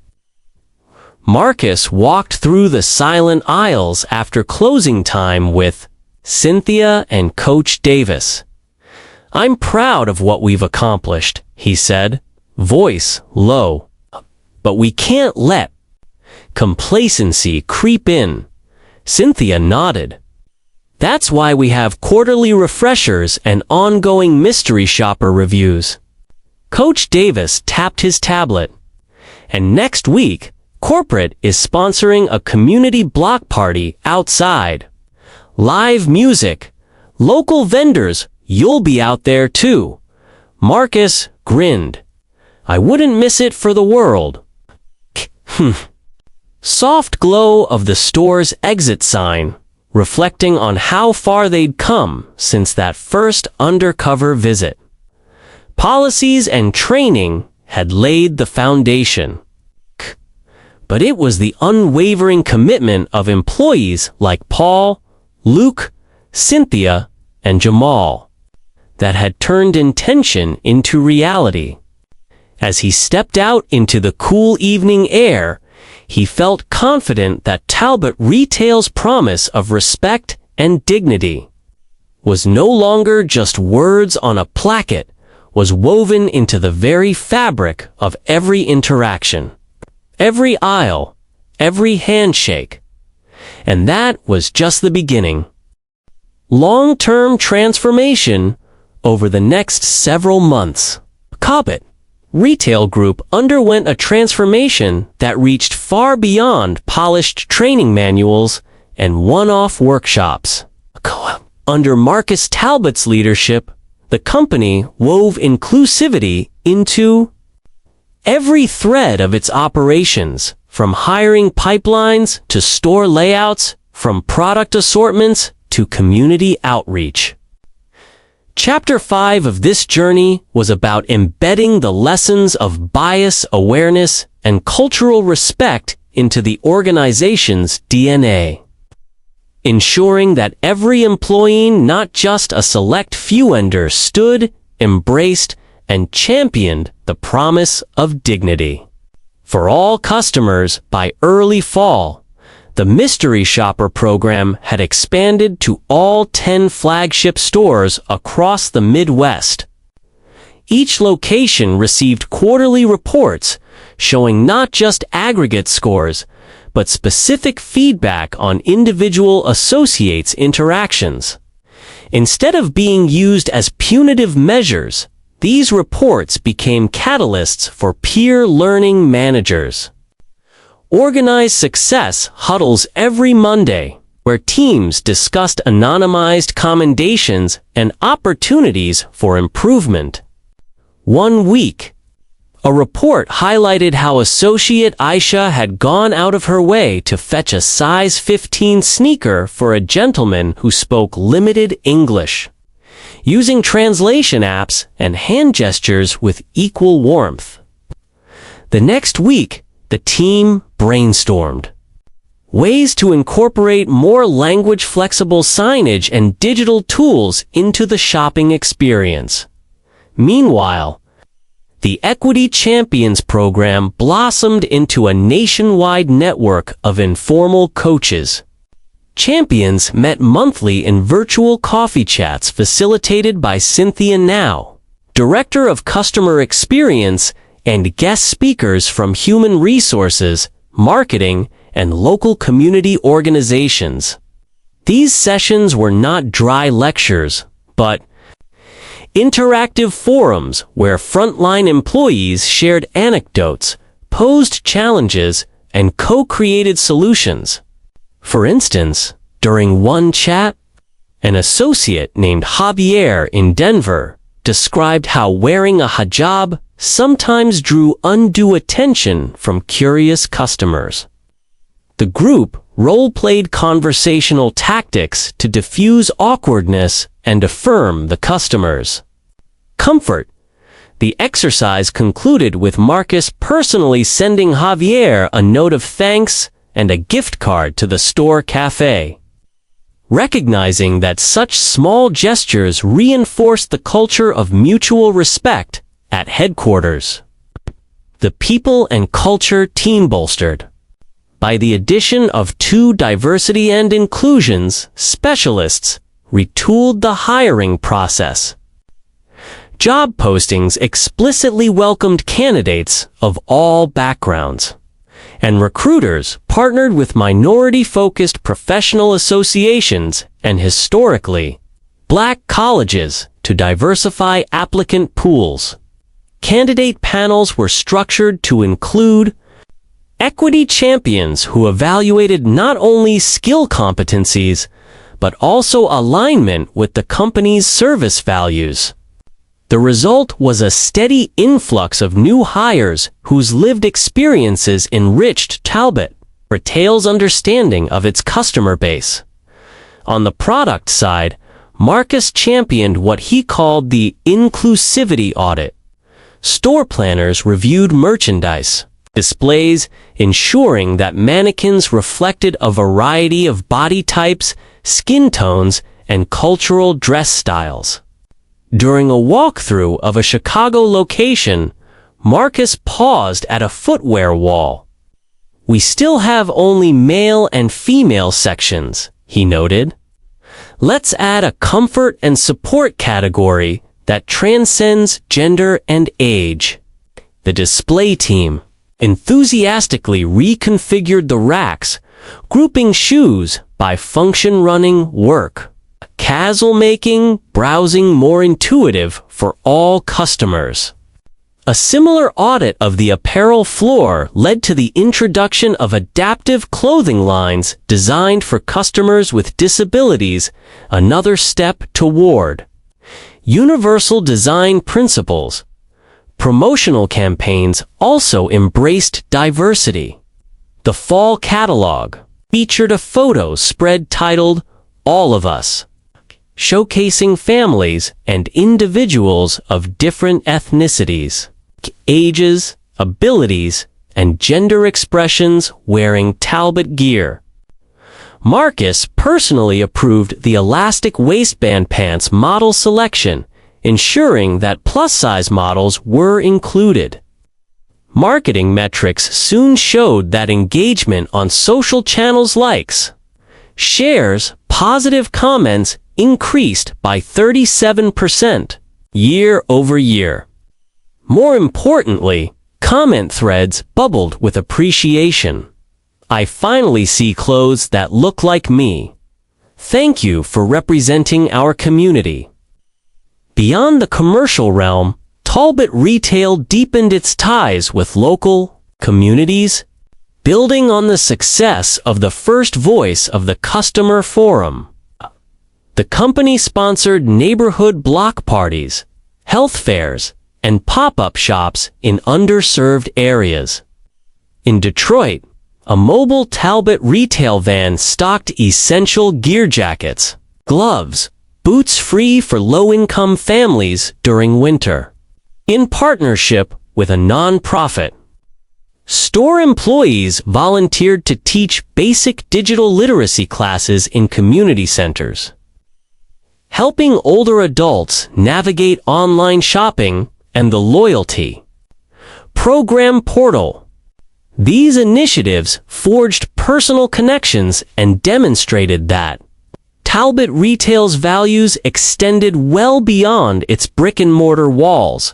Marcus walked through the silent aisles after closing time with Cynthia and Coach Davis. I'm proud of what we've accomplished, he said, voice low. But we can't let complacency creep in. Cynthia nodded. That's why we have quarterly refreshers and ongoing mystery shopper reviews. Coach Davis tapped his tablet. And next week, corporate is sponsoring a community block party outside. Live music. Local vendors, you'll be out there too. Marcus grinned. I wouldn't miss it for the world. Soft glow of the store's exit sign, reflecting on how far they'd come since that first undercover visit. Policies and training had laid the foundation. But it was the unwavering commitment of employees like Paul, Luke, Cynthia, and Jamal that had turned intention into reality. As he stepped out into the cool evening air, he felt confident that Talbot Retail's promise of respect and dignity was no longer just words on a placket, was woven into the very fabric of every interaction, every aisle, every handshake. And that was just the beginning. Long-term transformation over the next several months. Talbot Retail Group underwent a transformation that reached far beyond polished training manuals and one-off workshops. Under Marcus Talbot's leadership, the company wove inclusivity into every thread of its operations, from hiring pipelines to store layouts, from product assortments to community outreach. Chapter 5 of this journey was about embedding the lessons of bias awareness and cultural respect into the organization's DNA, ensuring that every employee, not just a select few, understood, embraced, and championed the promise of dignity. For all customers, by early fall, the Mystery Shopper program had expanded to all 10 flagship stores across the Midwest. Each location received quarterly reports showing not just aggregate scores, but specific feedback on individual associates' interactions. Instead of being used as punitive measures, these reports became catalysts for peer learning managers. Organized success huddles every Monday, where teams discussed anonymized commendations and opportunities for improvement. One week, a report highlighted how associate Aisha had gone out of her way to fetch a size 15 sneaker for a gentleman who spoke limited English, using translation apps and hand gestures with equal warmth. The next week, the team brainstormed ways to incorporate more language-flexible signage and digital tools into the shopping experience. Meanwhile, The Equity Champions program blossomed into a nationwide network of informal coaches. Champions met monthly in virtual coffee chats facilitated by Cynthia Now, Director of Customer Experience, and guest speakers from human resources, marketing, and local community organizations. These sessions were not dry lectures, but interactive forums where frontline employees shared anecdotes, posed challenges, and co-created solutions. For instance, during one chat, an associate named Javier in Denver described how wearing a hijab sometimes drew undue attention from curious customers. The group role-played conversational tactics to diffuse awkwardness and affirm the customers' comfort. The exercise concluded with Marcus personally sending Javier a note of thanks and a gift card to the store cafe. Recognizing that such small gestures reinforced the culture of mutual respect at headquarters, the people and culture team bolstered by the addition of 2 diversity and inclusions specialists retooled the hiring process. Job postings explicitly welcomed candidates of all backgrounds, and recruiters partnered with minority-focused professional associations and historically Black colleges to diversify applicant pools. Candidate panels were structured to include equity champions who evaluated not only skill competencies, but also alignment with the company's service values. The result was a steady influx of new hires whose lived experiences enriched Talbot Retail's understanding of its customer base. On the product side, Marcus championed what he called the inclusivity audit. Store planners reviewed merchandise displays, ensuring that mannequins reflected a variety of body types, skin tones, and cultural dress styles. During a walkthrough of a Chicago location, Marcus paused at a footwear wall. "We still have only male and female sections," he noted. "Let's add a comfort and support category that transcends gender and age." The display team enthusiastically reconfigured the racks, grouping shoes by function, running, work, casual, making browsing more intuitive for all customers. A similar audit of the apparel floor led to the introduction of adaptive clothing lines designed for customers with disabilities, another step toward universal design principles. Promotional campaigns also embraced diversity. The fall catalog featured a photo spread titled "All of Us," showcasing families and individuals of different ethnicities, ages, abilities, and gender expressions wearing Talbot gear. Marcus personally approved the elastic waistband pants model selection, ensuring that plus-size models were included. Marketing metrics soon showed that engagement on social channels, likes, shares, positive comments increased by 37% year over year. More importantly, comment threads bubbled with appreciation. "I finally see clothes that look like me. Thank you for representing our community." Beyond the commercial realm, Talbot Retail deepened its ties with local communities, building on the success of the first voice of the Customer Forum. The company sponsored neighborhood block parties, health fairs, and pop-up shops in underserved areas. In Detroit, a mobile Talbot retail van stocked essential gear jackets, gloves, boots free for low-income families during winter. In partnership with a non-profit, store employees volunteered to teach basic digital literacy classes in community centers, helping older adults navigate online shopping and the loyalty program portal. These initiatives forged personal connections and demonstrated that Talbot Retail's values extended well beyond its brick-and-mortar walls.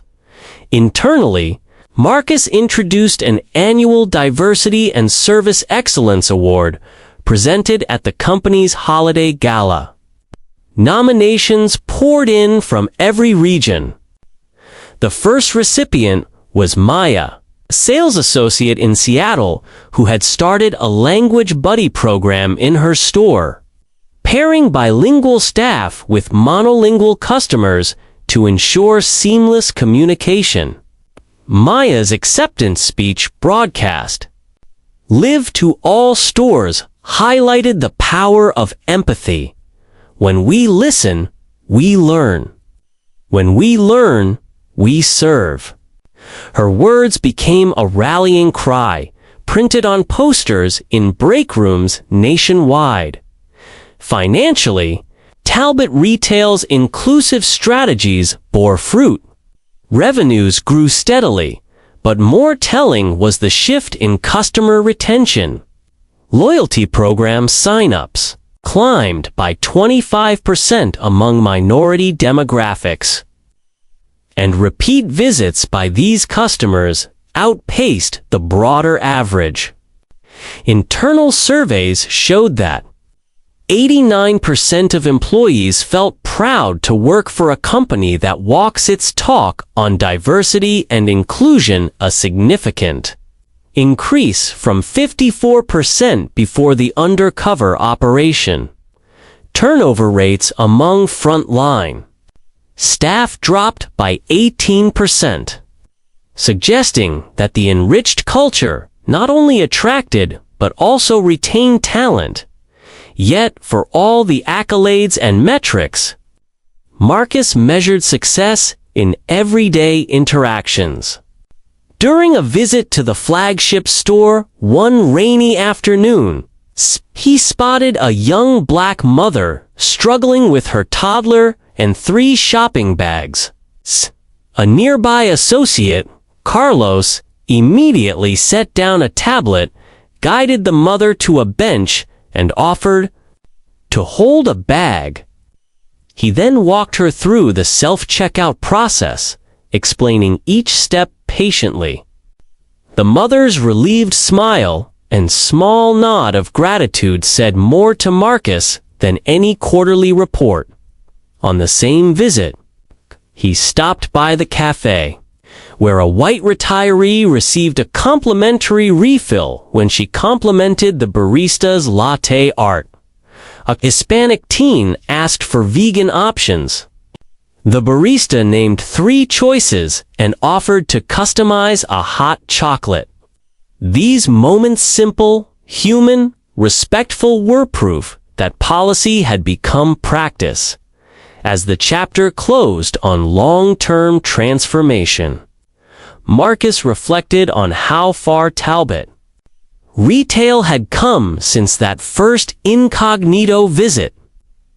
Internally, Marcus introduced an annual Diversity and Service Excellence Award presented at the company's holiday gala. Nominations poured in from every region. The first recipient was Maya, a sales associate in Seattle who had started a language buddy program in her store, pairing bilingual staff with monolingual customers to ensure seamless communication. Maya's acceptance speech broadcast, "Live to all stores," highlighted the power of empathy. When we listen, we learn. When we learn, we serve. Her words became a rallying cry, printed on posters in break rooms nationwide. Financially, Talbot Retail's inclusive strategies bore fruit. Revenues grew steadily, but more telling was the shift in customer retention. Loyalty program sign-ups climbed by 25% among minority demographics, and repeat visits by these customers outpaced the broader average. Internal surveys showed that 89% of employees felt proud to work for a company that walks its talk on diversity and inclusion, a significant increase from 54% before the Undercover operation. Turnover rates among frontline staff dropped by 18%, suggesting that the enriched culture not only attracted but also retained talent. Yet, for all the accolades and metrics, Marcus measured success in everyday interactions. During a visit to the flagship store one rainy afternoon, he spotted a young black mother struggling with her toddler and 3 shopping bags. A nearby associate, Carlos, immediately set down a tablet, guided the mother to a bench, and offered to hold a bag. He then walked her through the self-checkout process, explaining each step patiently. The mother's relieved smile and small nod of gratitude said more to Marcus than any quarterly report. On the same visit, he stopped by the cafe, where a white retiree received a complimentary refill when she complimented the barista's latte art. A Hispanic teen asked for vegan options. The barista named 3 choices and offered to customize a hot chocolate. These moments, simple, human, respectful, were proof that policy had become practice. As the chapter closed on long-term transformation, Marcus reflected on how far Talbot Retail had come since that first incognito visit.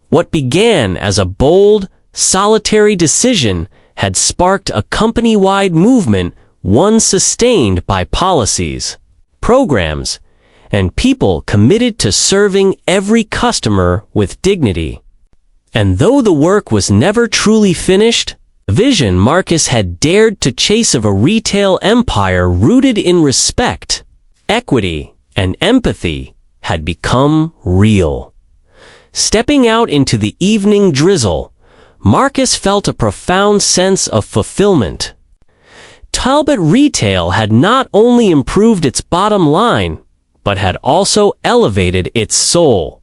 What began as a bold, solitary decision had sparked a company-wide movement, one sustained by policies, programs, and people committed to serving every customer with dignity. And though the work was never truly finished, the vision Marcus had dared to chase of a retail empire rooted in respect, equity, and empathy had become real. Stepping out into the evening drizzle, Marcus felt a profound sense of fulfillment. Talbot Retail had not only improved its bottom line, but had also elevated its soul.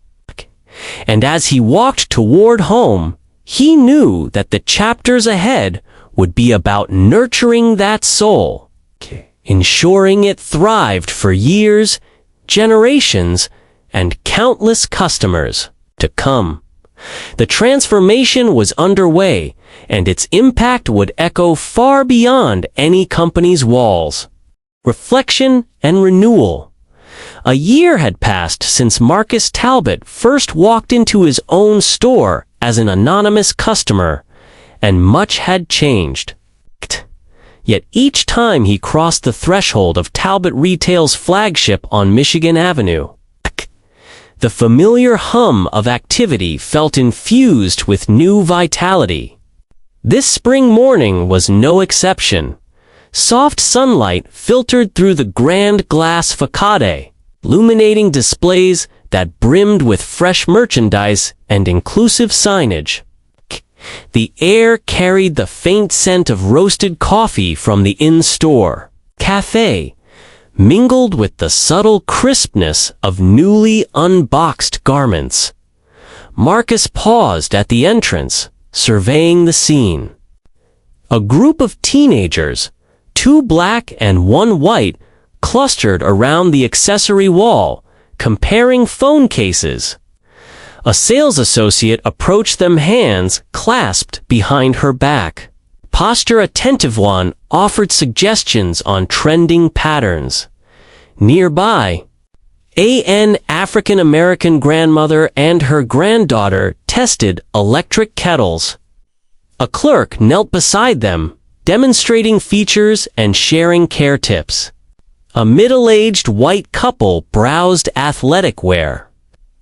And as he walked toward home, he knew that the chapters ahead would be about nurturing that soul, ensuring it thrived for years, generations, and countless customers to come. The transformation was underway, and its impact would echo far beyond any company's walls. Reflection and renewal. A year had passed since Marcus Talbot first walked into his own store as an anonymous customer, and much had changed. Yet each time he crossed the threshold of Talbot Retail's flagship on Michigan Avenue, the familiar hum of activity felt infused with new vitality. This spring morning was no exception. Soft sunlight filtered through the grand glass facade, illuminating displays that brimmed with fresh merchandise and inclusive signage. The air carried the faint scent of roasted coffee from the in-store cafe, mingled with the subtle crispness of newly unboxed garments. Marcus paused at the entrance, surveying the scene. A group of teenagers, 2 black and 1 white, clustered around the accessory wall, comparing phone cases. A sales associate approached them, hands clasped behind her back. Posture attentive one offered suggestions on trending patterns. Nearby, an African-American grandmother and her granddaughter tested electric kettles. A clerk knelt beside them, demonstrating features and sharing care tips. A middle-aged white couple browsed athletic wear,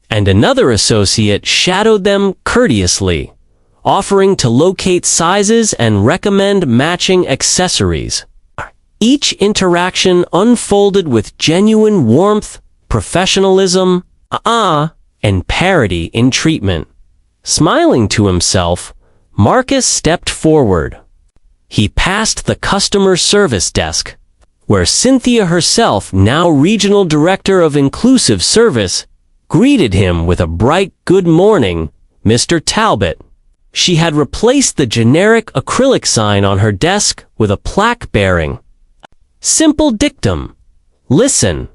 and another associate shadowed them courteously, offering to locate sizes and recommend matching accessories. Each interaction unfolded with genuine warmth, professionalism, and parity in treatment. Smiling to himself, Marcus stepped forward. He passed the customer service desk, where Cynthia herself, now regional director of inclusive service, greeted him with a bright "Good morning, Mr. Talbot." She had replaced the generic acrylic sign on her desk with a plaque bearing simple dictum: "Listen,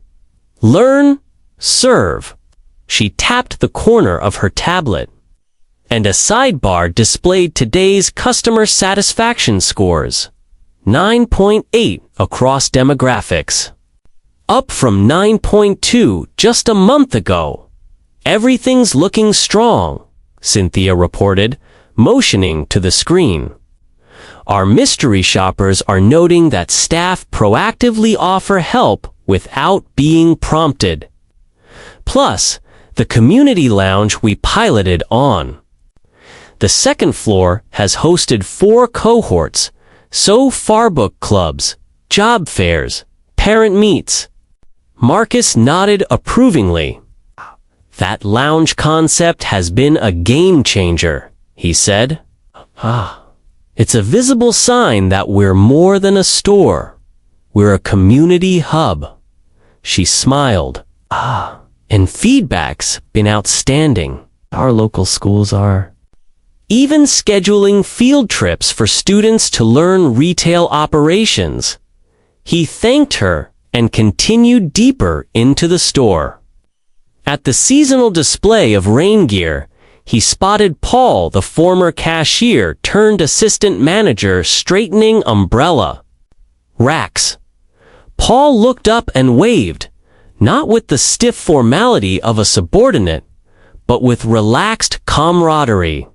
learn, serve." She tapped the corner of her tablet, and a sidebar displayed today's customer satisfaction scores. 9.8 across demographics, up from 9.2 just a month ago. "Everything's looking strong," Cynthia reported, motioning to the screen. "Our mystery shoppers are noting that staff proactively offer help without being prompted. Plus, the community lounge we piloted on the second floor has hosted 4 cohorts so far: book clubs, job fairs, parent meets." Marcus nodded approvingly. "That lounge concept has been a game changer," he said. "It's a visible sign that we're more than a store. We're a community hub." She smiled. "And feedback's been outstanding. Our local schools are even scheduling field trips for students to learn retail operations." He thanked her and continued deeper into the store. At the seasonal display of rain gear, he spotted Paul, the former cashier turned assistant manager, straightening umbrella racks. Paul looked up and waved, not with the stiff formality of a subordinate, but with relaxed camaraderie.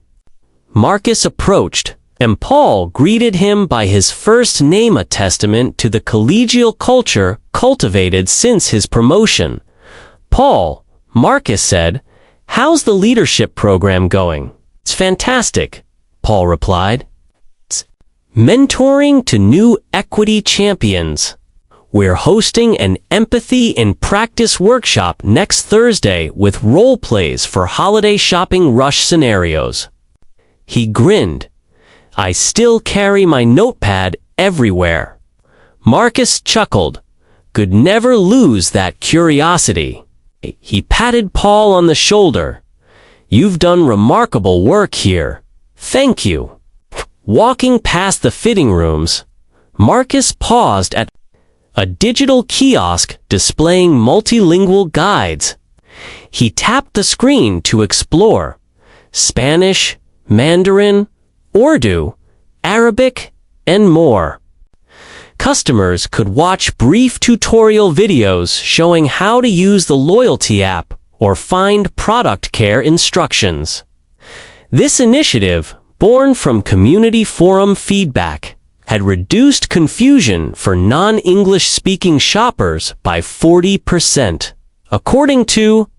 Marcus approached, and Paul greeted him by his first name, a testament to the collegial culture cultivated since his promotion. "Paul," Marcus said, "how's the leadership program going?" "It's fantastic," Paul replied. "It's mentoring to new equity champions. We're hosting an empathy in practice workshop next Thursday with role plays for holiday shopping rush scenarios." He grinned. "I still carry my notepad everywhere." Marcus chuckled. "Could never lose that curiosity." He patted Paul on the shoulder. "You've done remarkable work here. Thank you." Walking past the fitting rooms, Marcus paused at a digital kiosk displaying multilingual guides. He tapped the screen to explore Spanish, Mandarin, Urdu, Arabic, and more. Customers could watch brief tutorial videos showing how to use the loyalty app or find product care instructions. This initiative, born from community forum feedback, had reduced confusion for non-English speaking shoppers by 40%. According to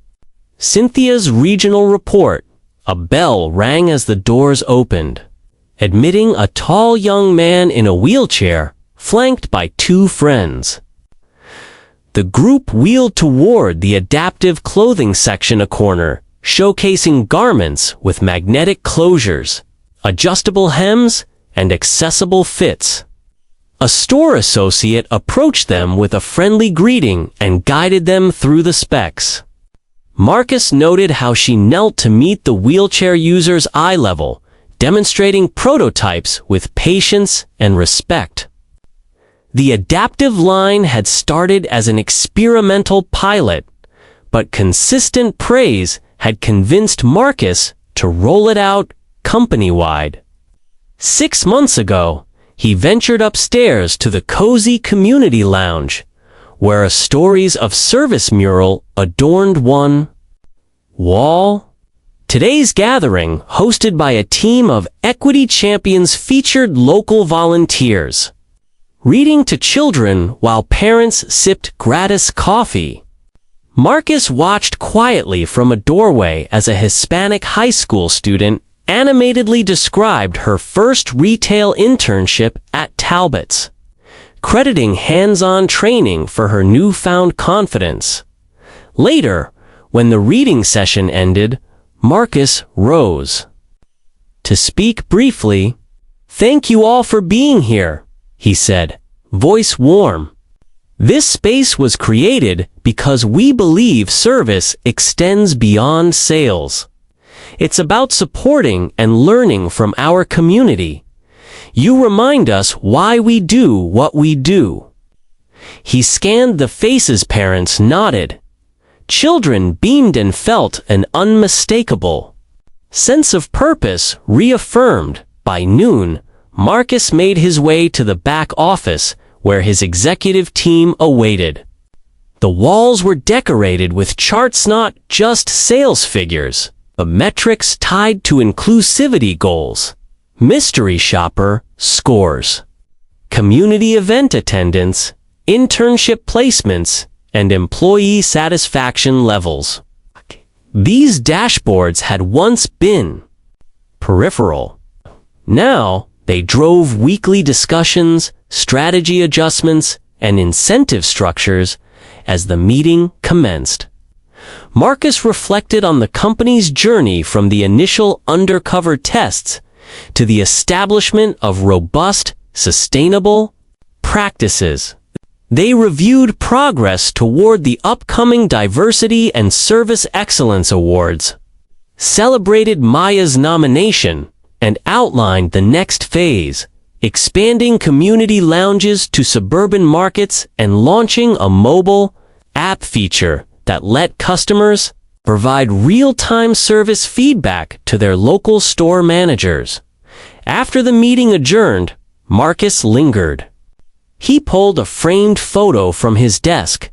Cynthia's regional report, a bell rang as the doors opened, admitting a tall young man in a wheelchair, flanked by two friends. The group wheeled toward the adaptive clothing section a corner, showcasing garments with magnetic closures, adjustable hems, and accessible fits. A store associate approached them with a friendly greeting and guided them through the specs. Marcus noted how she knelt to meet the wheelchair user's eye level, demonstrating prototypes with patience and respect. The adaptive line had started as an experimental pilot, but consistent praise had convinced Marcus to roll it out company-wide. 6 months ago, he ventured upstairs to the cozy community lounge, where a stories of service mural adorned one wall. Today's gathering, hosted by a team of equity champions, featured local volunteers reading to children while parents sipped gratis coffee. Marcus watched quietly from a doorway as a Hispanic high school student animatedly described her first retail internship at Talbot's, crediting hands-on training for her newfound confidence. Later, when the reading session ended, Marcus rose to speak briefly. "Thank you all for being here," he said, voice warm. "This space was created because we believe service extends beyond sales. It's about supporting and learning from our community. You remind us why we do what we do." He scanned the faces. Parents nodded. Children beamed and felt an unmistakable sense of purpose reaffirmed. By noon, Marcus made his way to the back office where his executive team awaited. The walls were decorated with charts, not just sales figures, but metrics tied to inclusivity goals, mystery shopper scores, community event attendance, internship placements, and employee satisfaction levels. These dashboards had once been peripheral. Now, they drove weekly discussions, strategy adjustments, and incentive structures as the meeting commenced. Marcus reflected on the company's journey from the initial undercover tests to the establishment of robust, sustainable practices. They reviewed progress toward the upcoming Diversity and Service Excellence Awards, celebrated Maya's nomination, and outlined the next phase, expanding community lounges to suburban markets and launching a mobile app feature that let customers provide real-time service feedback to their local store managers. After the meeting adjourned, Marcus lingered. He pulled a framed photo from his desk,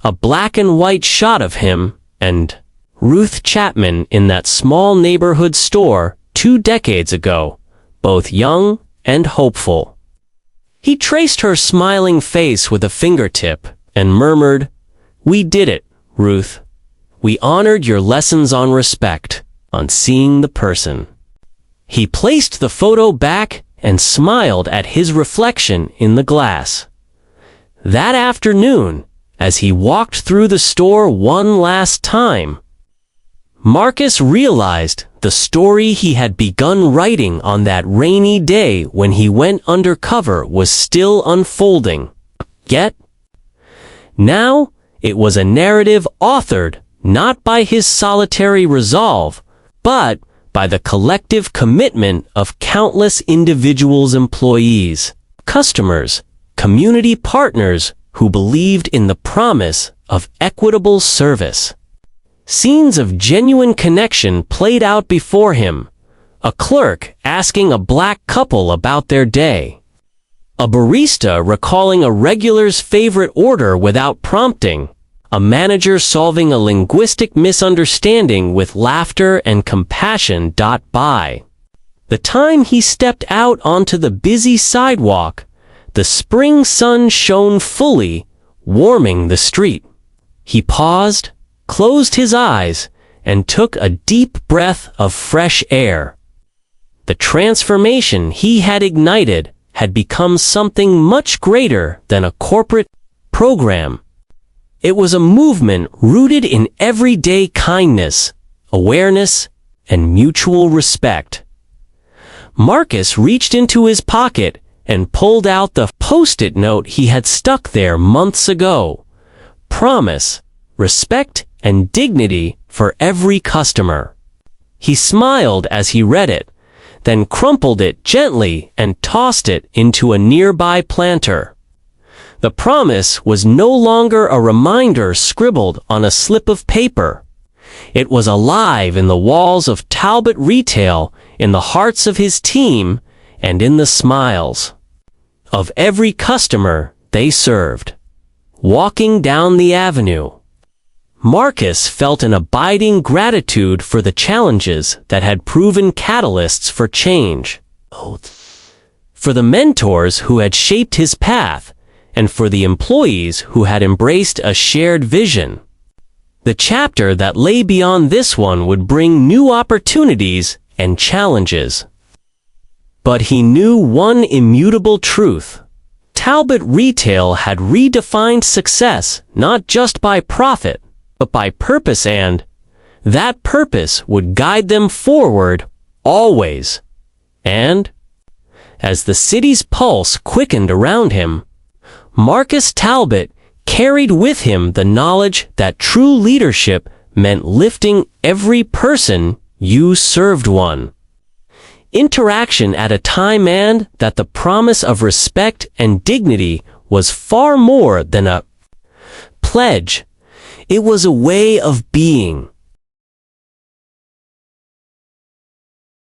a black and white shot of him and Ruth Chapman in that small neighborhood store 2 decades ago, both young and hopeful. He traced her smiling face with a fingertip and murmured, "We did it, Ruth. We honored your lessons on respect, on seeing the person." He placed the photo back and smiled at his reflection in the glass. That afternoon, as he walked through the store one last time, Marcus realized the story he had begun writing on that rainy day when he went undercover was still unfolding. Yet, now it was a narrative authored not by his solitary resolve, but by the collective commitment of countless individuals, employees, customers, community partners who believed in the promise of equitable service. Scenes of genuine connection played out before him. A clerk asking a black couple about their day. A barista recalling a regular's favorite order without prompting. A manager solving a linguistic misunderstanding with laughter and compassion. By The time he stepped out onto the busy sidewalk, the spring sun shone fully, warming the street. He paused, closed his eyes, and took a deep breath of fresh air. The transformation he had ignited had become something much greater than a corporate program. It was a movement rooted in everyday kindness, awareness, and mutual respect. Marcus reached into his pocket and pulled out the Post-it note he had stuck there months ago. Promise, respect, and dignity for every customer. He smiled as he read it, then crumpled it gently and tossed it into a nearby planter. The promise was no longer a reminder scribbled on a slip of paper. It was alive in the walls of Talbot Retail, in the hearts of his team, and in the smiles of every customer they served. Walking down the avenue, Marcus felt an abiding gratitude for the challenges that had proven catalysts for change, for the mentors who had shaped his path, and for the employees who had embraced a shared vision. The chapter that lay beyond this one would bring new opportunities and challenges. But he knew one immutable truth. Talbot Retail had redefined success not just by profit, but by purpose, and that purpose would guide them forward, always. And, as the city's pulse quickened around him, Marcus Talbot carried with him the knowledge that true leadership meant lifting every person you served one. Interaction at a time, and that the promise of respect and dignity was far more than a pledge. It was a way of being.